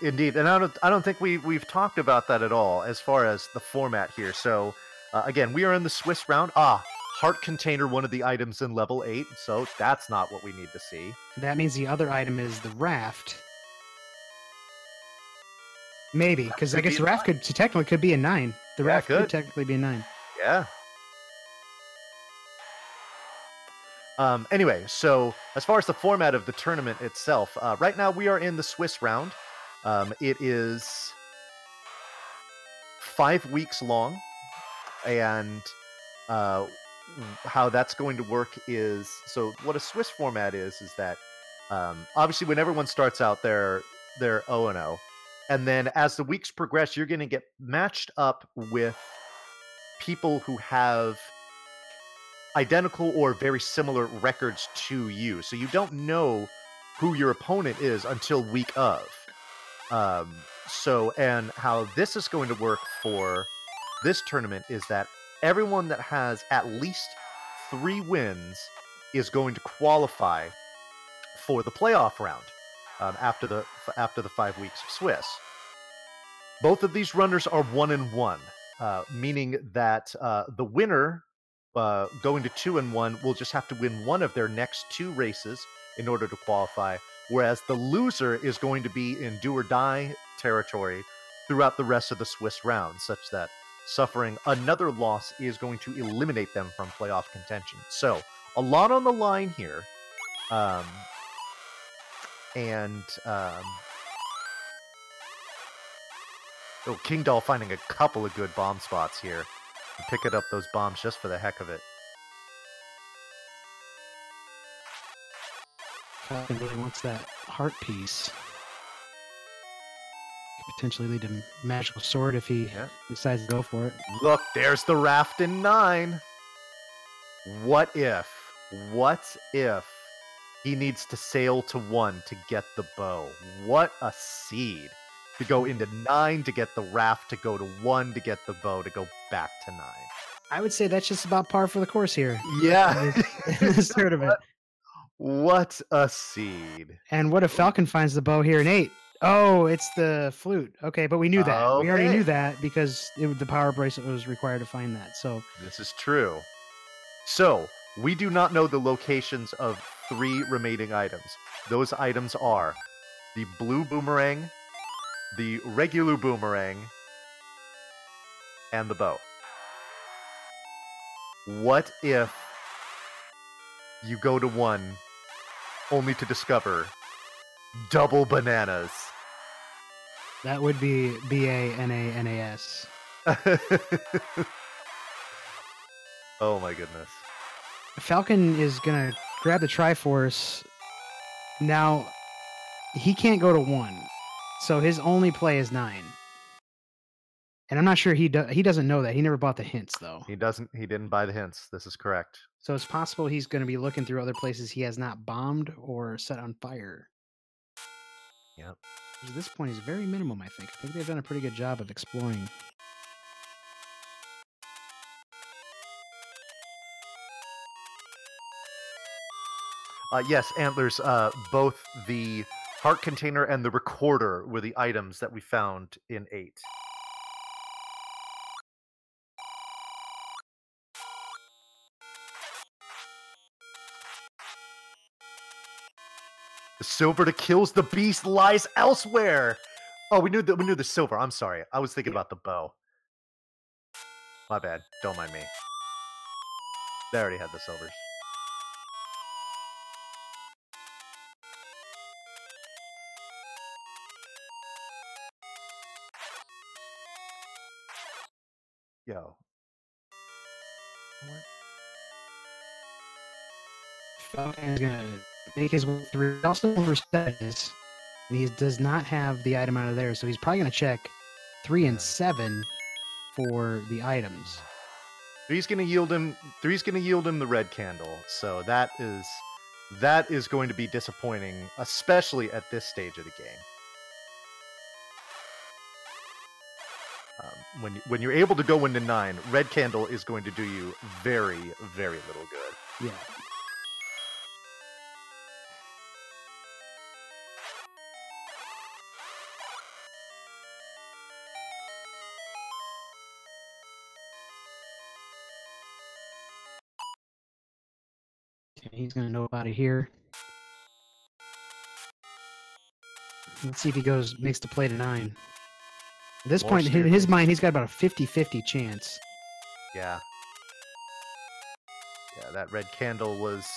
Indeed, and I don't think we've talked about that at all as far as the format here. So again, we are in the Swiss round. Heart container, one of the items in level 8. So that's not what we need to see. That means the other item is the raft. Maybe, because I guess the raft could be a 9. The raft could technically be a 9. Yeah. Anyway, so as far as the format of the tournament itself, right now we are in the Swiss round. It is 5 weeks long, and how that's going to work is, so what a Swiss format is that obviously when everyone starts out, they're 0-0, and then as the weeks progress, you're going to get matched up with people who have identical or very similar records to you. So you don't know who your opponent is until week of. And how this is going to work for this tournament is that everyone that has at least 3 wins is going to qualify for the playoff round after the 5 weeks of Swiss. Both of these runners are 1-1, meaning that the winner going to 2-1 will just have to win one of their next 2 races in order to qualify, whereas the loser is going to be in do or die territory throughout the rest of the Swiss round, such that suffering another loss is going to eliminate them from playoff contention. So, a lot on the line here. Kingdahl finding a couple of good bomb spots here. And picking up those bombs just for the heck of it. Falcon really wants that heart piece. Could potentially lead to magical sword if he decides to go for it. Look, there's the raft in 9. What if he needs to sail to 1 to get the bow? What a seed. To go into 9 to get the raft, to go to 1 to get the bow, to go back to 9. I would say that's just about par for the course here. Yeah. In this tournament. What a seed. And what if Falcon finds the bow here in 8? Oh, it's the flute. Okay, but we knew that. Okay. We already knew that because the power bracelet was required to find that. So this is true. So we do not know the locations of 3 remaining items. Those items are the blue boomerang, the regular boomerang, and the bow. What if you go to 1 only to discover double bananas? That would be BANANAS. Oh my goodness. Falcon is going to grab the Triforce. Now, he can't go to 1. So his only play is 9. And I'm not sure he doesn't know that. He never bought the hints, though. He didn't buy the hints. This is correct. So it's possible he's going to be looking through other places he has not bombed or set on fire. Yep. Which at this point is very minimum, I think. I think they've done a pretty good job of exploring. Yes, antlers. Both the heart container and the recorder were the items that we found in 8. The silver that kills the beast lies elsewhere. Oh, we knew the silver. I'm sorry. I was thinking Yeah. about the bow. My bad. Don't mind me. They already had the silvers. Yo. What? Falcon is gonna make his way through. He also oversays he does not have the item out of there, so he's probably gonna check 3 and Yeah. 7 for the items. Three's gonna yield him. Three's gonna yield him the red candle. So that is going to be disappointing, especially at this stage of the game. When you're able to go into 9, red candle is going to do you very, very little good. Yeah. Okay, he's gonna know about it here. Let's see if he makes the play to 9. At this More point, in his staircase. mind, he's got about a 50-50 chance. Yeah. Yeah, that red candle was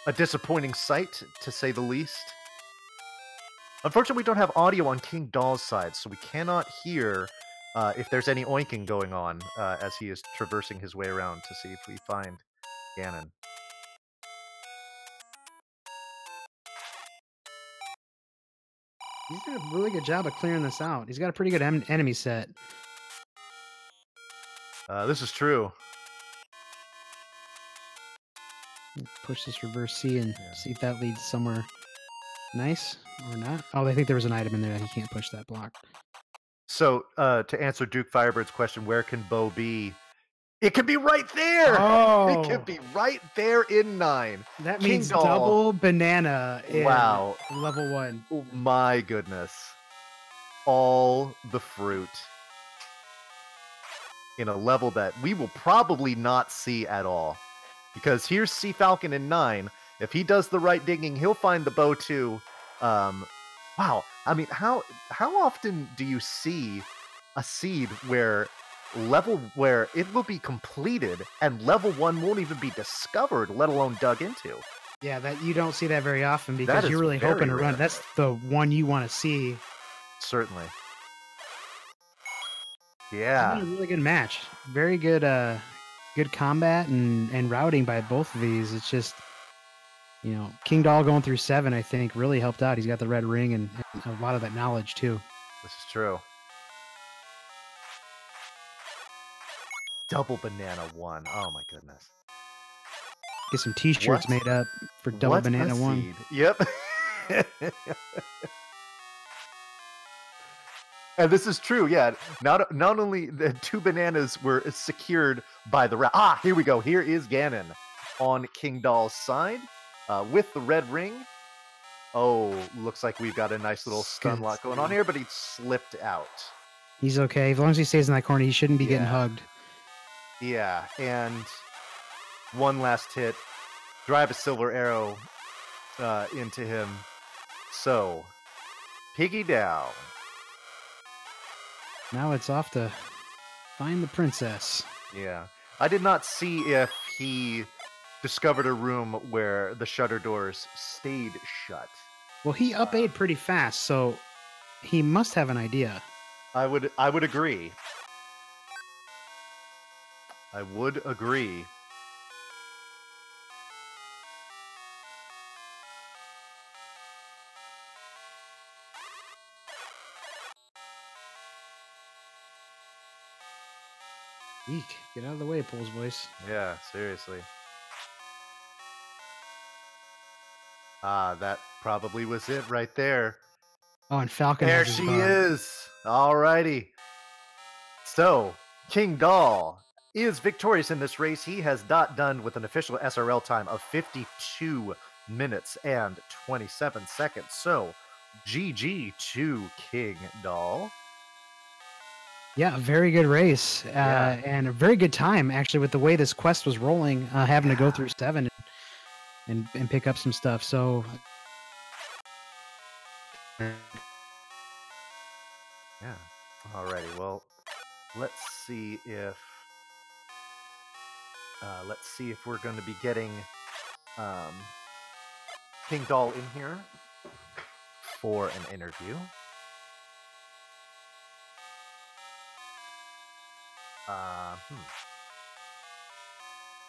a disappointing sight, to say the least. Unfortunately, we don't have audio on Kingdahl's side, so we cannot hear if there's any oinking going on as he is traversing his way around to see if we find Ganon. He's doing a really good job of clearing this out. He's got a pretty good enemy set. This is true. Push this reverse C and Yeah. see if that leads somewhere nice or not. Oh, I think there was an item in there that he can't push that block. So, to answer Duke Firebird's question, where can Bo be? It could be right there! Oh! It could be right there in 9. That means Kingdahl. double banana in Wow. level 1. Oh, my goodness. All the fruit in a level that we will probably not see at all. Because here's Sea Falcon in 9. If he does the right digging, he'll find the bow too. Wow. I mean, how often do you see a seed where it will be completed and level 1 won't even be discovered, let alone dug into? Yeah, that you don't see that very often because is you're really very hoping to run. rare. That's the one you want to see. Certainly. It's been Yeah. a really good match. Very good good combat and routing by both of these. It's just, you know, Kingdahl going through 7, I think, really helped out. He's got the red ring and a lot of that knowledge too. This is true. Double banana 1. Oh my goodness. Get some t-shirts What? made up for double What banana a 1. seed. Yep. And this is true, yeah. Not only the 2 bananas were secured by the here we go. Here is Ganon on Kingdahl's side with the red ring. Oh, looks like we've got a nice little stun lock going on here, but he slipped out. He's okay. As long as he stays in that corner, he shouldn't be getting Yeah. hugged. Yeah, and one last hit. Drive a silver arrow into him. So, Piggy down. Now it's off to find the princess. Yeah. I did not see if he discovered a room where the shutter doors stayed shut. Well, he up 8 pretty fast, so he must have an idea. I would agree. I would agree. Eek, get out of the way, Pool's voice. Yeah, seriously. That probably was it right there. Oh, and Falcon There has his she bug. is. Alrighty. So, Kingdahl is victorious in this race. He has not done with an official SRL time of 52 minutes and 27 seconds. So, GG to kingdahl. Yeah, a very good race, Yeah. and a very good time actually with the way this quest was rolling, having to go through 7 and pick up some stuff. So Yeah. Alrighty. Well, let's see if we're going to be getting um, kingdahl in here for an interview.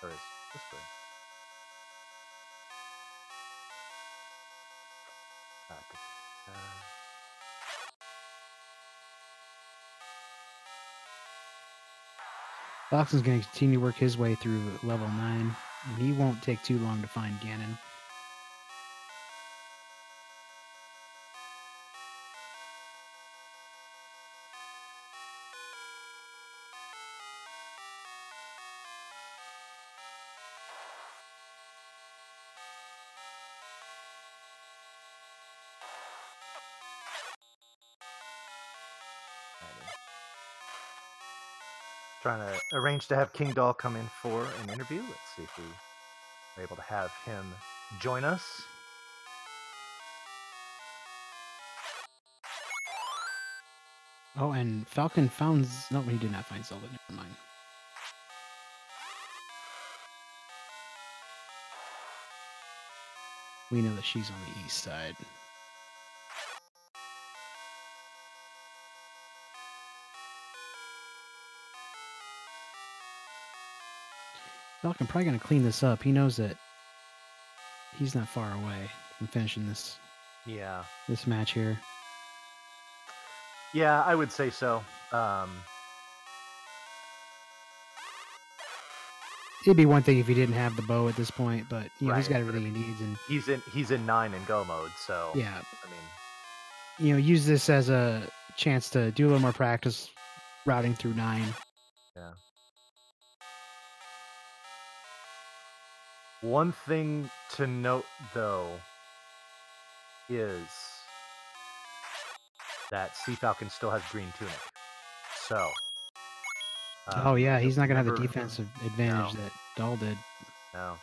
Where is this way? Uh, Falcon's going to continue to work his way through level 9, and he won't take too long to find Ganon. Trying to arrange to have kingdahl come in for an interview. Let's see if we are able to have him join us. Oh, and Falcon found... No, he did not find Zelda. Never mind. We know that she's on the east side. Falcon probably going to clean this up. He knows that he's not far away from finishing this match here. Yeah, I would say so. It'd be one thing if he didn't have the bow at this point, but you know, Right, he's got but everything he needs, and he's in 9 and go mode, so yeah, I mean, you know, use this as a chance to do a little more practice routing through 9. yeah. One thing to note, though, is that cfalcon still has green tunic. So, Oh yeah, he's not gonna have the remember- defensive advantage that Dahl did. No.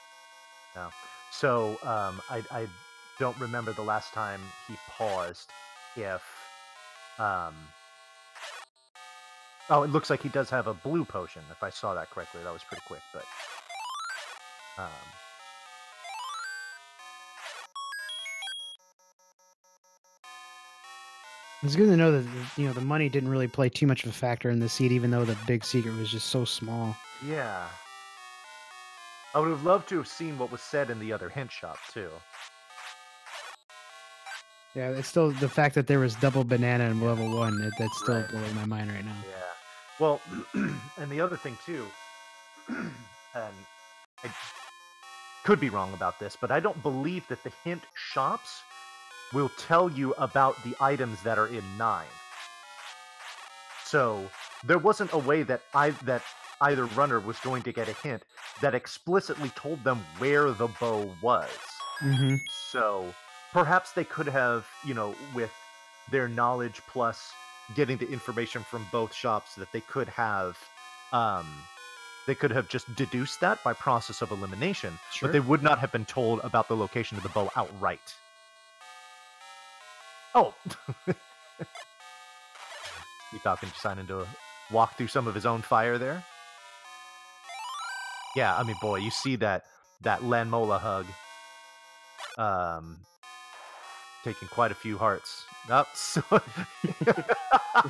So, I don't remember the last time he paused. If, oh, it looks like he does have a blue potion. If I saw that correctly, that was pretty quick. But, It's good to know that you know the money didn't really play too much of a factor in the seed, even though the big secret was just so small. yeah, I would have loved to have seen what was said in the other hint shop too. Yeah, it's still the fact that there was double banana in level 1. That's still Right. blowing my mind right now. Yeah. Well, and the other thing too, and I could be wrong about this, but I don't believe that the hint shops will tell you about the items that are in 9. So there wasn't a way that either runner was going to get a hint that explicitly told them where the bow was. Mm-hmm. So perhaps they could have, you know, with their knowledge plus getting the information from both shops, that they could have just deduced that by process of elimination, Sure. but they would not have been told about the location of the bow outright. Oh, cfalcon deciding to walk through some of his own fire there. Yeah, I mean, boy, you see that Lanmola hug, taking quite a few hearts. The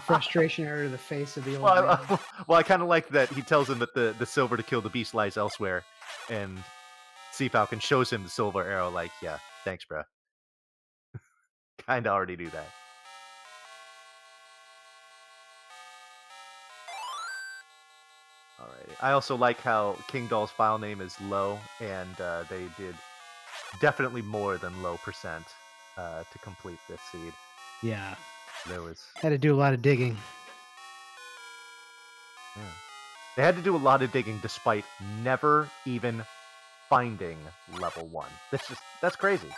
frustration out of the face of the old man. Well, I kind of like that he tells him that the silver to kill the beast lies elsewhere, and cfalcon shows him the silver arrow. Like, yeah, thanks, bro. Kind of already do that. Alrighty. I also like how kingdahl's file name is low, and they did definitely more than low percent to complete this seed. Yeah. There was Had to do a lot of digging. Yeah. They had to do a lot of digging despite never even finding level 1. That's crazy.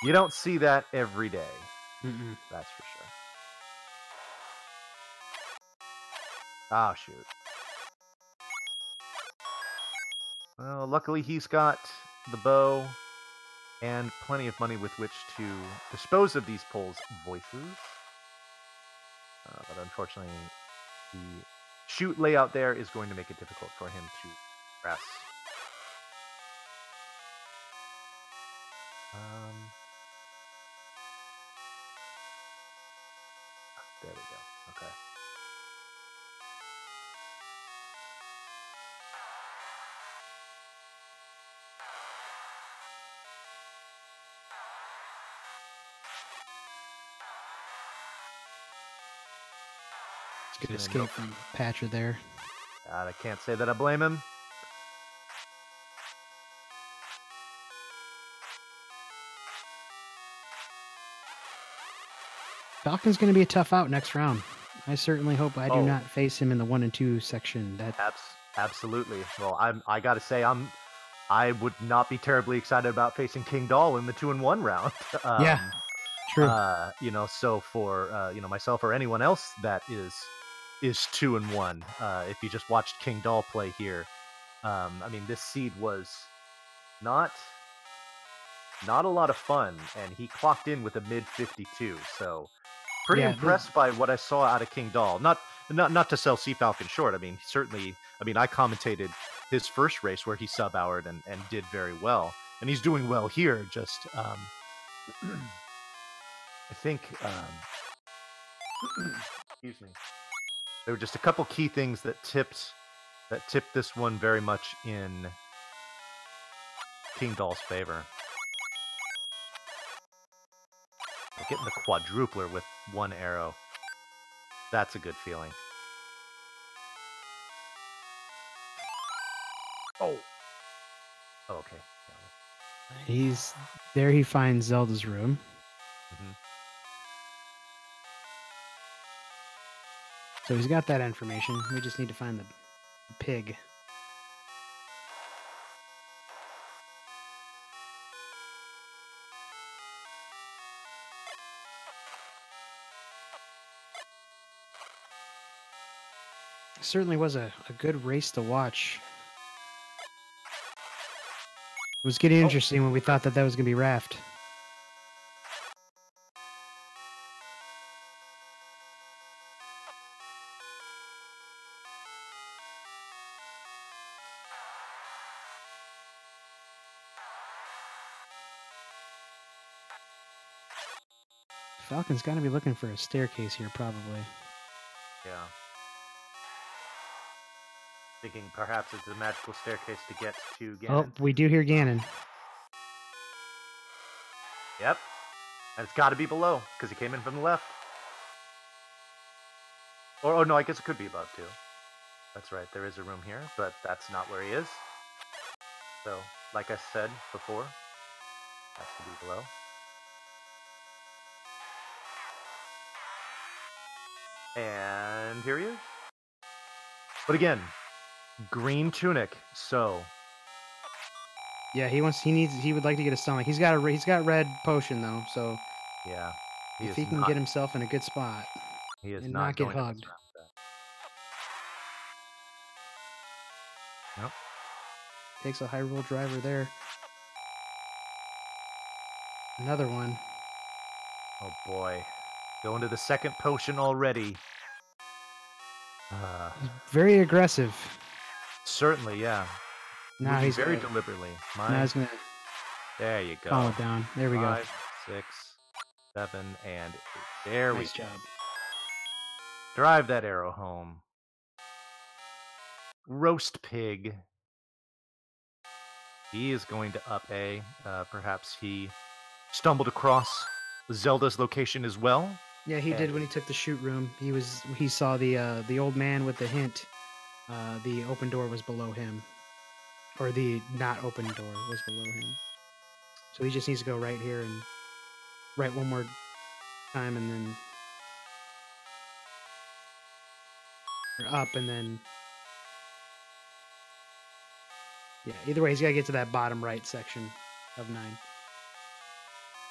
You don't see that every day. Mm-mm. That's for sure. Ah, shoot. Well, luckily he's got the bow and plenty of money with which to dispose of these poles' voices. But unfortunately, the chute layout there is going to make it difficult for him to press. There we go. Okay. Good Just gonna escape from Patcher there. God, I can't say that I blame him. Falcon's going to be a tough out next round. I certainly hope I do Oh, not face him in the 1 and 2 section. That absolutely. Well, I gotta say I would not be terribly excited about facing kingdahl in the 2-1 round. yeah, true. So for myself or anyone else that is 2-1, if you just watched kingdahl play here, I mean this seed was not a lot of fun, and he clocked in with a mid 52. So pretty Yeah, impressed by what I saw out of kingdahl. Not to sell cfalcon short. I mean, certainly. I mean, I commentated his first race where he sub-houred and did very well, and he's doing well here. Just I think excuse me. There were just a couple key things that tipped this one very much in kingdahl's favor. Like getting the quadrupler with one arrow. That's a good feeling. Oh. Oh, okay. he's there. He finds Zelda's room. Mm-hmm. So he's got that information. We just need to find the pig. Certainly was a good race to watch. It was getting interesting when we thought that was going to be Raft. Falcon's got to be looking for a staircase here, probably. Yeah. Thinking perhaps it's a magical staircase to get to Ganon. Oh, we do hear Ganon. Yep. And it's got to be below, because he came in from the left. Or, oh no, I guess it could be above, too. That's right, there is a room here, but that's not where he is. So, like I said before, has to be below. And here he is. But again, green tunic, so... Yeah, he would like to get a stomach. He's got red potion though, so yeah, if he can get himself in a good spot and not get hugged. Nope. Takes a high roll driver there. Another one. Oh boy. Going to the second potion already. Very aggressive. Certainly, yeah. Now he's very deliberately. Now he's gonna there you go. calm it down. There we 5, go. 6, 7, and 8. There Nice we go. job. Drive that arrow home. Roast pig. He is going to up A. Perhaps he stumbled across Zelda's location as well. Yeah, he did when he took the shoot room. He saw the old man with the hint. The open door was below him, or the not open door was below him. So he just needs to go right here and right one more time, and then or up, and then Yeah, either way, he's got to get to that bottom right section of 9.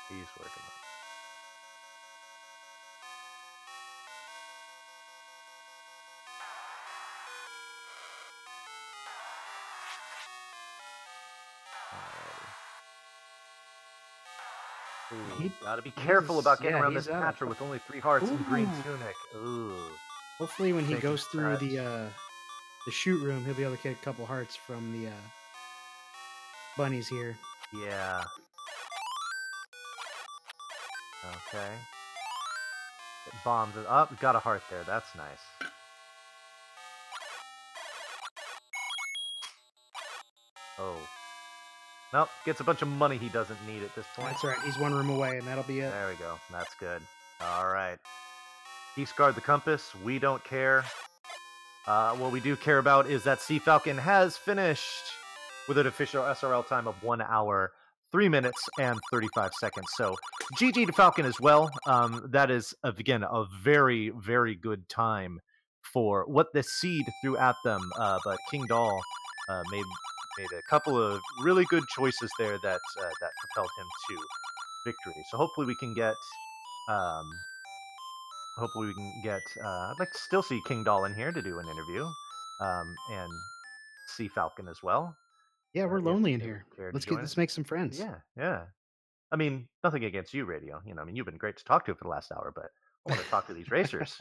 He's working on it. Alrighty. Ooh, gotta be careful about getting around this catcher with only 3 hearts and green tunic. Ooh. Hopefully when he goes through the shoot room, he'll be able to get a couple hearts from the bunnies here. Yeah. Okay. It bombs it up. Got a heart there. That's nice. Oh. Nope. Gets a bunch of money he doesn't need at this point. That's right. He's 1 room away, and that'll be it. There we go. That's good. All right. East guard the compass. We don't care. What we do care about is that cfalcon has finished with an official SRL time of 1 hour, 3 minutes, and 35 seconds. So, GG to Falcon as well. That is, again, a very, very good time for what the seed threw at them. But kingdahl made a couple of really good choices there that propelled him to victory. So hopefully we can get I'd like to still see kingdahl in here to do an interview, and cfalcon as well. Yeah, we're lonely in here. Let's make some friends. Yeah. I mean, nothing against you, Radio. I mean, you've been great to talk to for the last hour, but I want to talk to these racers.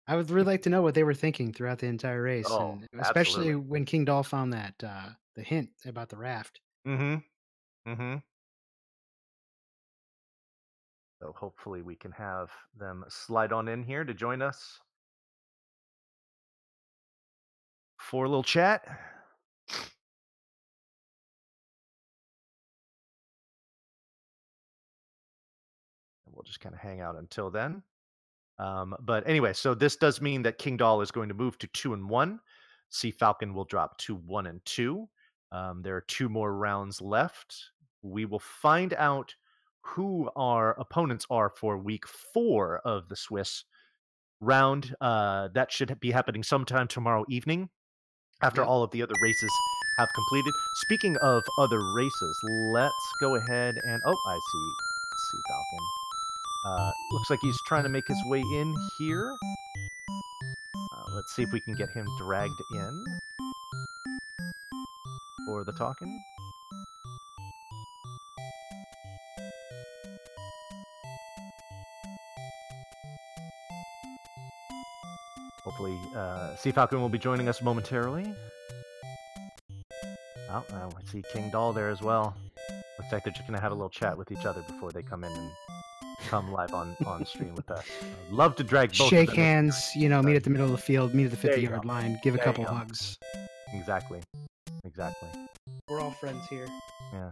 I would really like to know what they were thinking throughout the entire race, Oh, and especially when kingdahl found that the hint about the raft. So hopefully we can have them slide on in here to join us for a little chat. We'll just kind of hang out until then. But anyway, so this does mean that kingdahl is going to move to 2 and 1. cfalcon will drop to 1 and 2. There are 2 more rounds left. We will find out who our opponents are for week 4 of the Swiss round. That should be happening sometime tomorrow evening after all of the other races have completed. Speaking of other races, let's go ahead and... Oh, I see cfalcon. Looks like he's trying to make his way in here. Let's see if we can get him dragged in for the talking. Hopefully, cfalcon will be joining us momentarily. Oh, I see kingdahl there as well. Looks like they're just going to have a little chat with each other before they come in and come live on stream with us. I'd love to drag both Shake hands, meet at the middle of the field, meet at the 50-yard line, give a couple hugs. Exactly. We're all friends here. Yeah.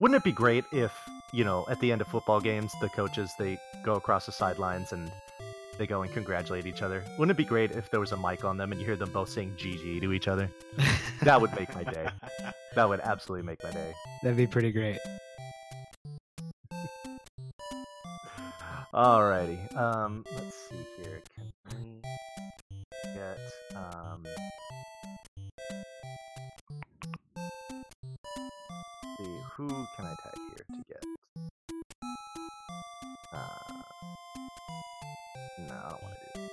Wouldn't it be great if, at the end of football games, the coaches, they go across the sidelines and they go and congratulate each other? Wouldn't it be great if there was a mic on them and you hear them both saying GG to each other? That would make my day. That would absolutely make my day. That'd be pretty great. Alrighty. Let's see here. Can we get see, who can I tag here to get? No, I don't want to do it.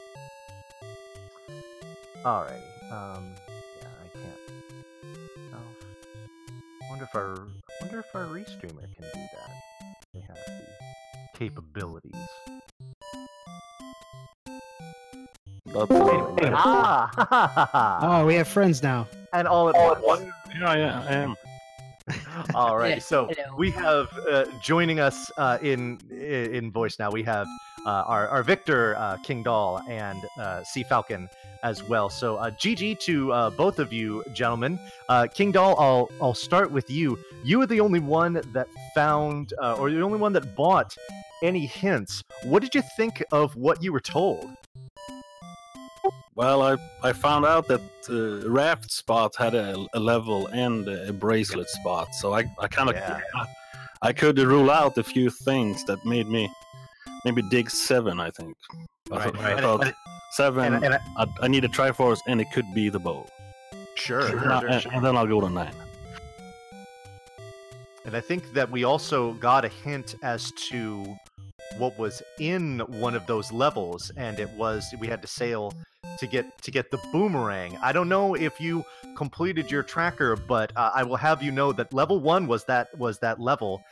Alrighty. Yeah, I can't. Oh. Wonder if our restreamer can do that. They have the capabilities. Oh, we have friends now. And all at once. Yeah, I am. All right, Yes, so hello. we have joining us in voice now. We have our Victor, kingdahl, and cfalcon as well. So GG to both of you, gentlemen. Kingdahl, I'll start with you. You were the only one that found, or the only one that bought any hints. What did you think of what you were told? Well, I found out that raft spot had a level and a bracelet spot, so I kind of I could rule out a few things that made me maybe dig 7. I think I thought 7. I need a Triforce, and it could be the bow. Sure. And then I'll go to 9. And I think that we also got a hint as to what was in one of those levels, and it was we had to sail to get the boomerang. I don't know if you completed your tracker, but I will have you know that level 1 was that level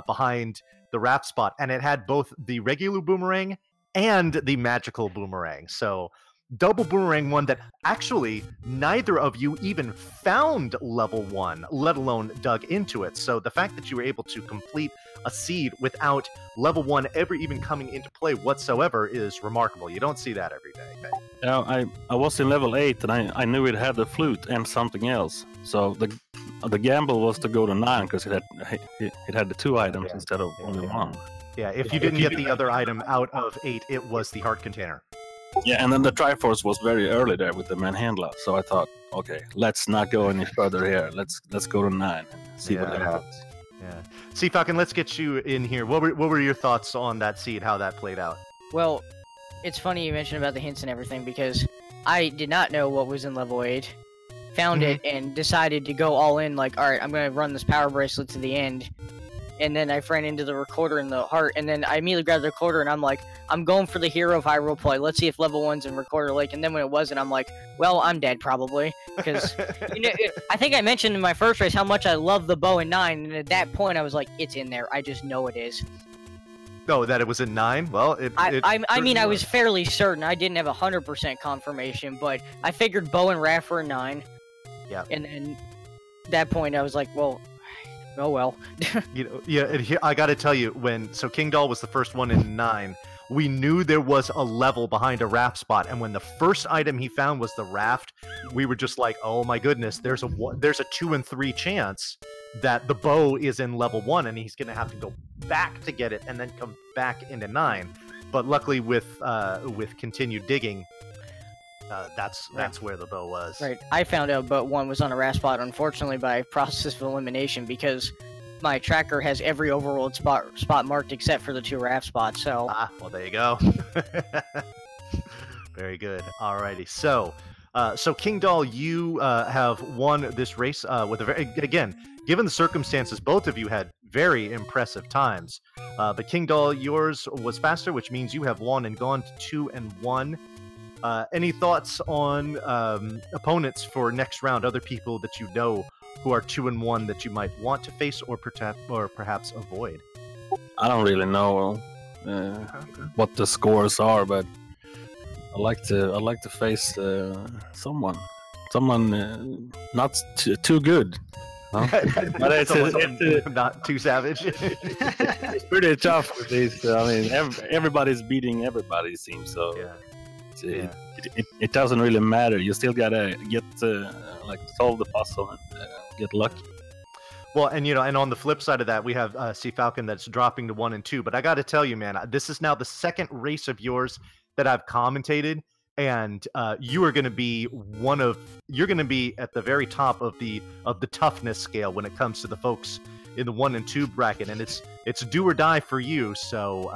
behind the raft spot, and it had both the regular boomerang and the magical boomerang. So double boomerang one that actually neither of you even found level 1, let alone dug into it. So the fact that you were able to complete a seed without level 1 ever even coming into play whatsoever is remarkable. You don't see that every day. Yeah, I was in level 8 and I knew it had the flute and something else. So the gamble was to go to 9 because it had the 2 items instead of only 1. Yeah, if you didn't get the other item out of 8, it was the heart container. Yeah, and then the Triforce was very early there with the Manhandla, so I thought, okay, let's not go any further here. Let's go to 9 and see what happens. Yeah, cfalcon, let's get you in here. What were your thoughts on that seed? How that played out? Well, it's funny you mentioned about the hints and everything because I did not know what was in level 8. Found it and decided to go all in. Like, all right, I'm gonna run this power bracelet to the end. And then I ran into the recorder in the heart, and then I immediately grabbed the recorder, and I'm like, I'm going for the hero of Hyrule play. Let's see if level 1's in Recorder Lake. And then when it wasn't, I'm like, well, I'm dead probably, because I think I mentioned in my first race how much I love the bow in 9, and at that point I was like, it's in there. I just know it is. No, that it was in 9. Well, I mean, I was fairly certain. I didn't have 100% confirmation, but I figured bow and raft were in 9. Yeah. And then at that point I was like, well. Oh well. I got to tell you, so kingdahl was the first one in 9. We knew there was a level behind a raft spot, and when the first item he found was the raft, we were just like, "Oh my goodness!" There's a 2 in 3 chance that the bow is in level 1, and he's gonna have to go back to get it, and then come back into 9. But luckily, with continued digging, that's where the bow was. Right. I found out but 1 was on a raft spot, unfortunately by process of elimination, because my tracker has every overworld spot marked except for the 2 raft spots. So. Well, there you go. Very good. Alrighty. So kingdahl, you have won this race with again, given the circumstances, both of you had very impressive times. But kingdahl, yours was faster, which means you have won and gone to 2 and 1. Any thoughts on opponents for next round? Other people that you know who are 2 and 1 that you might want to face or perhaps avoid? I don't really know what the scores are, but I like to face someone not too good. Huh? But it's not too savage. It's pretty tough with these. I mean, everybody's beating everybody, it seems so. Yeah. It doesn't really matter. You still gotta get solve the puzzle and get lucky. Well, and and on the flip side of that, we have cfalcon that's dropping to 1 and 2. But I got to tell you, man, this is now the second race of yours that I've commentated, and you are going to be you're going to be at the very top of the toughness scale when it comes to the folks in the 1 and 2 bracket, and it's do or die for you. So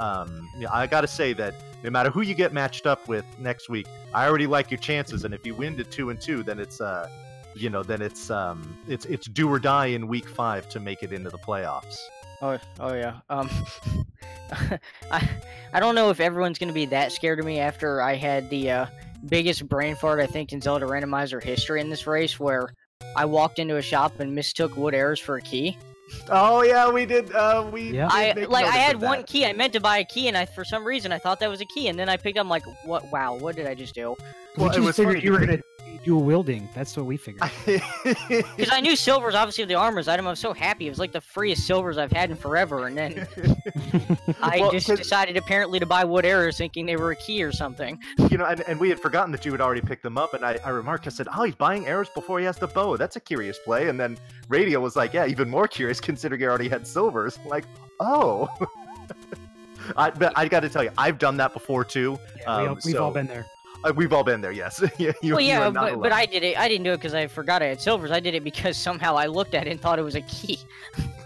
I got to say that no matter who you get matched up with next week, I already like your chances. And if you win to 2 and 2, then it's it's do or die in week 5 to make it into the playoffs. Oh yeah. I don't know if everyone's gonna be that scared of me after I had the biggest brain fart I think in Zelda randomizer history in this race, where I walked into a shop and mistook wood arrows for a key. Oh yeah, we did. I had one key. I meant to buy a key, and for some reason I thought that was a key, and then I picked up. I'm like, what? Wow, what did I just do? Well, we just figured you were gonna dual wielding. That's what we figured. Because I knew silver's obviously the armor's item. I was so happy. It was like the freest silvers I've had in forever, and then I just decided apparently to buy wood arrows, thinking they were a key or something. And we had forgotten that you had already picked them up, and I remarked. I said, "Oh, he's buying arrows before he has the bow. That's a curious play." And then Radio was like, "Yeah, even more curious considering he already had silvers." I'm like, oh. But I got to tell you, I've done that before too. Yeah, we've all been there. We've all been there, yes. But I did it. I didn't do it because I forgot I had silvers. I did it because somehow I looked at it and thought it was a key.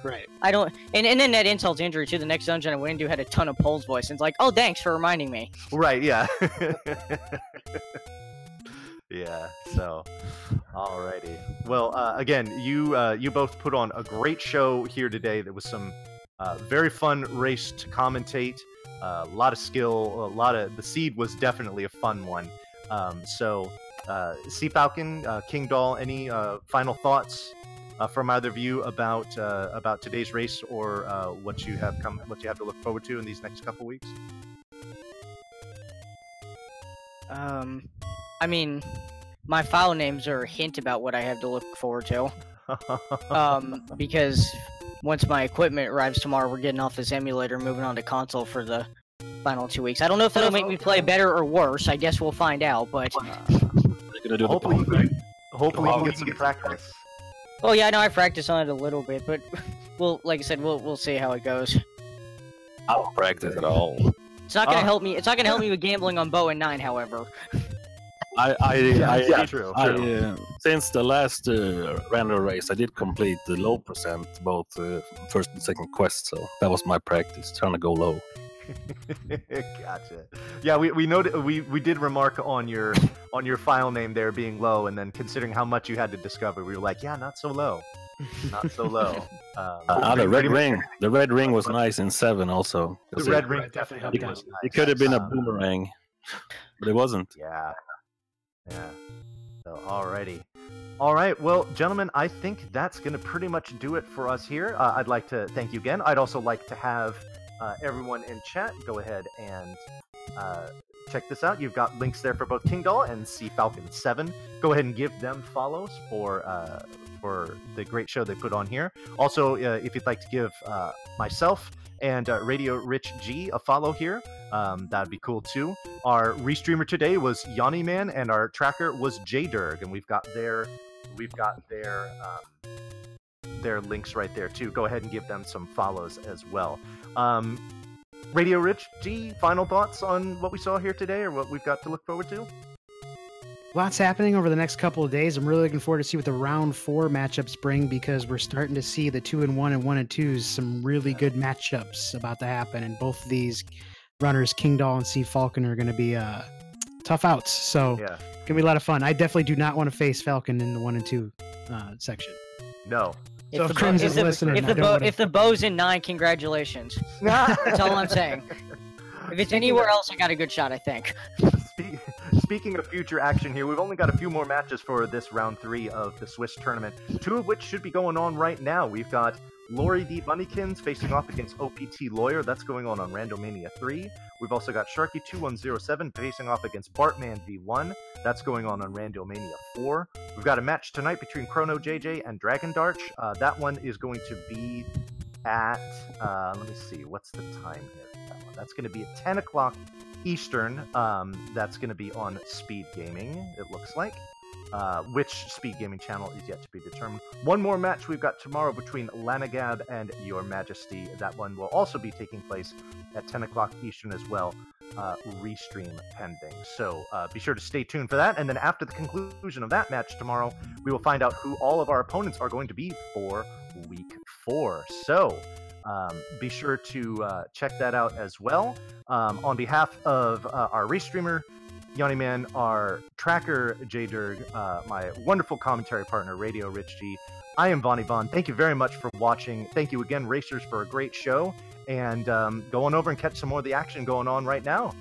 Right. I don't. And then that insults injury too. The next dungeon I went into had a ton of Pole's voice, and it's like, oh, thanks for reminding me. Right. Yeah. Yeah. So, alrighty. Well, again, you both put on a great show here today. There was some very fun race to commentate. A lot of skill. The seed was definitely a fun one. So, cfalcon, kingdahl, any final thoughts from either of you about today's race or what you have to look forward to in these next couple weeks? I mean, my file names are a hint about what I have to look forward to. Because once my equipment arrives tomorrow, we're getting off this emulator, moving on to console for the final 2 weeks. I don't know if that'll make me play better or worse. I guess we'll find out. But hopefully you can get some practice. well, yeah, I know I practiced on it a little bit, but like I said, we'll see how it goes. I don't practice at all. It's not gonna help me. It's not gonna help me with gambling on bow and 9, however. True. Since the last random race, I did complete the low percent, both first and second quest. So that was my practice, trying to go low. Gotcha. Yeah, we noted we did remark on your file name there being low, and then considering how much you had to discover, we were like, yeah, not so low, not so low. The red ring was nice in 7 also. The red ring definitely helped. It could have been a boomerang, but it wasn't. Yeah. So, alrighty. All right, well, gentlemen, I think that's going to pretty much do it for us here. I'd like to thank you again. I'd also like to have everyone in chat go ahead and check this out. You've got links there for both kingdahl and cfalcon7. Go ahead and give them follows for the great show they put on here. Also, if you'd like to give myself and Radio Rich G a follow here, that'd be cool too. Our restreamer today was Yanni Man, and our tracker was JDurg, and we've got their links right there too. Go ahead and give them some follows as well. Radio Rich G, final thoughts on what we saw here today, or what we've got to look forward to? Lots happening over the next couple of days. I'm really looking forward to see what the round 4 matchups bring, because we're starting to see the 2-1 and 1-2s, some really good matchups about to happen, and both of these runners, kingdahl and cfalcon, are going to be tough outs. So yeah, it's going to be a lot of fun. I definitely do not want to face Falcon in the 1 and 2 section. No. So if Crimson's listening, if the bow's in 9, congratulations. That's all I'm saying. If it's anywhere else, I got a good shot, I think. Speaking of future action here, we've only got a few more matches for this round 3 of the Swiss tournament, 2 of which should be going on right now. We've got Lori D. Bunnykins facing off against OPT Lawyer. That's going on Randomania 3. We've also got Sharky2107 facing off against Bartman V1. That's going on Randomania 4. We've got a match tonight between Chrono JJ and Dragon Darch. That one is going to be at, let me see, what's the time here for that one? That's going to be at 10 o'clock Eastern. That's going to be on Speed Gaming, it looks like. Which Speed Gaming channel is yet to be determined. One more match we've got tomorrow between Lanagab and Your Majesty. That one will also be taking place at 10 o'clock Eastern as well. Restream pending. So be sure to stay tuned for that. And then after the conclusion of that match tomorrow, we will find out who all of our opponents are going to be for Week 4. So be sure to check that out as well. On behalf of our restreamer, Yanni Man, our tracker, JDurg, my wonderful commentary partner, Radio Rich G, I am Vonnie Von. Thank you very much for watching. Thank you again, Racers, for a great show. And go on over and catch some more of the action going on right now.